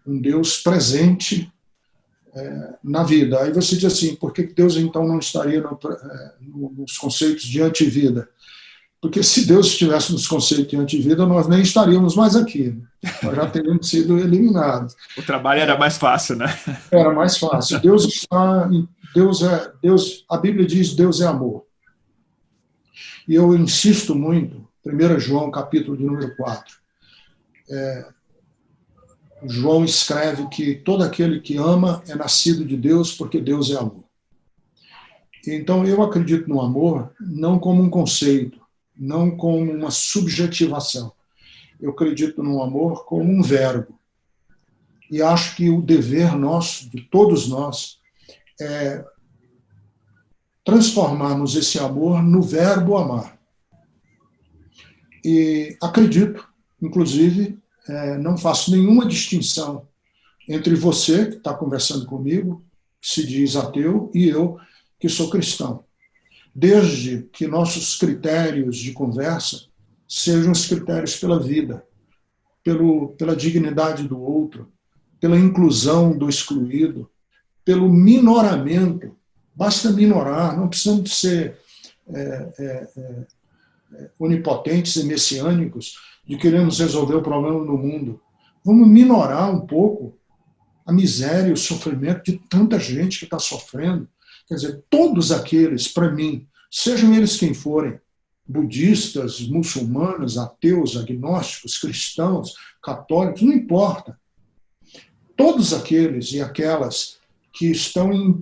um Deus presente na vida. Aí você diz assim, por que Deus então não estaria nos conceitos de antivida? Porque se Deus estivesse nos conceitos de antivida, nós nem estaríamos mais aqui. Nós já teríamos sido eliminados. O trabalho era mais fácil, né? Era mais fácil. Deus, a Bíblia diz Deus é amor. E eu insisto muito, 1 João, capítulo de número 4. João escreve que todo aquele que ama é nascido de Deus, porque Deus é amor. Então, eu acredito no amor não como um conceito, não como uma subjetivação. Eu acredito no amor como um verbo. E acho que o dever nosso, de todos nós, é transformarmos esse amor no verbo amar. E acredito, inclusive, não faço nenhuma distinção entre você, que está conversando comigo, que se diz ateu, e eu, que sou cristão. Desde que nossos critérios de conversa sejam os critérios pela vida, pela dignidade do outro, pela inclusão do excluído, pelo minoramento. Basta minorar, não precisamos ser onipotentes e messiânicos de queremos resolver o problema no mundo. Vamos minorar um pouco a miséria e o sofrimento de tanta gente que está sofrendo. Quer dizer, todos aqueles, para mim, sejam eles quem forem, budistas, muçulmanos, ateus, agnósticos, cristãos, católicos, não importa. Todos aqueles e aquelas que estão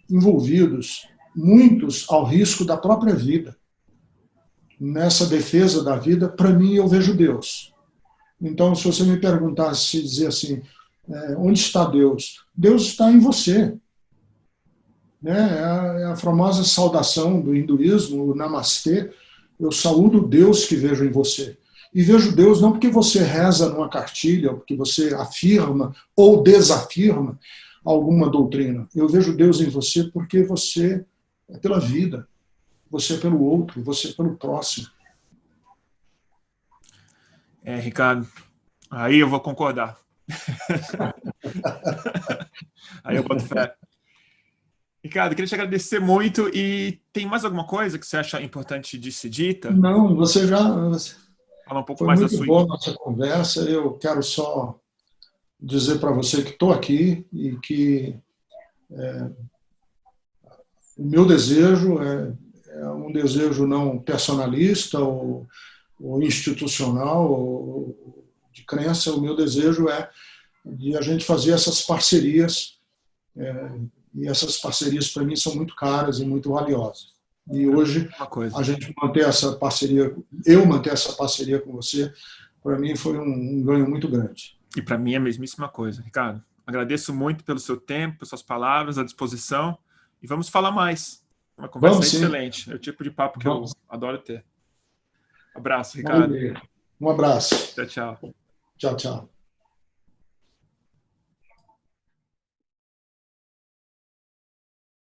envolvidos, muitos ao risco da própria vida, nessa defesa da vida, para mim, eu vejo Deus. Então, se você me perguntasse, dizer assim, onde está Deus? Deus está em você. É a famosa saudação do hinduísmo, o Namastê, eu saúdo Deus que vejo em você. E vejo Deus não porque você reza numa cartilha, ou porque você afirma ou desafirma alguma doutrina. Eu vejo Deus em você porque você é pela vida, você é pelo outro, você é pelo próximo. Ricardo, aí eu vou concordar. Aí eu boto fé. Ricardo, queria te agradecer muito. E tem mais alguma coisa que você acha importante de ser dita? Não, você já... Fala um pouco Foi mais da muito sua... boa a nossa conversa. Eu quero só dizer para você que estou aqui e que o meu desejo é um desejo não personalista ou institucional ou de crença. O meu desejo é de a gente fazer essas parcerias, e essas parcerias para mim são muito caras e muito valiosas. E hoje a gente manter essa parceria, eu manter essa parceria com você, para mim foi um ganho muito grande. E para mim é a mesmíssima coisa, Ricardo. Agradeço muito pelo seu tempo, pelas suas palavras, a disposição, e vamos falar mais. Uma conversa excelente. É o tipo de papo que eu adoro ter. Abraço, Ricardo. Um abraço. Tchau, tchau. Tchau, tchau.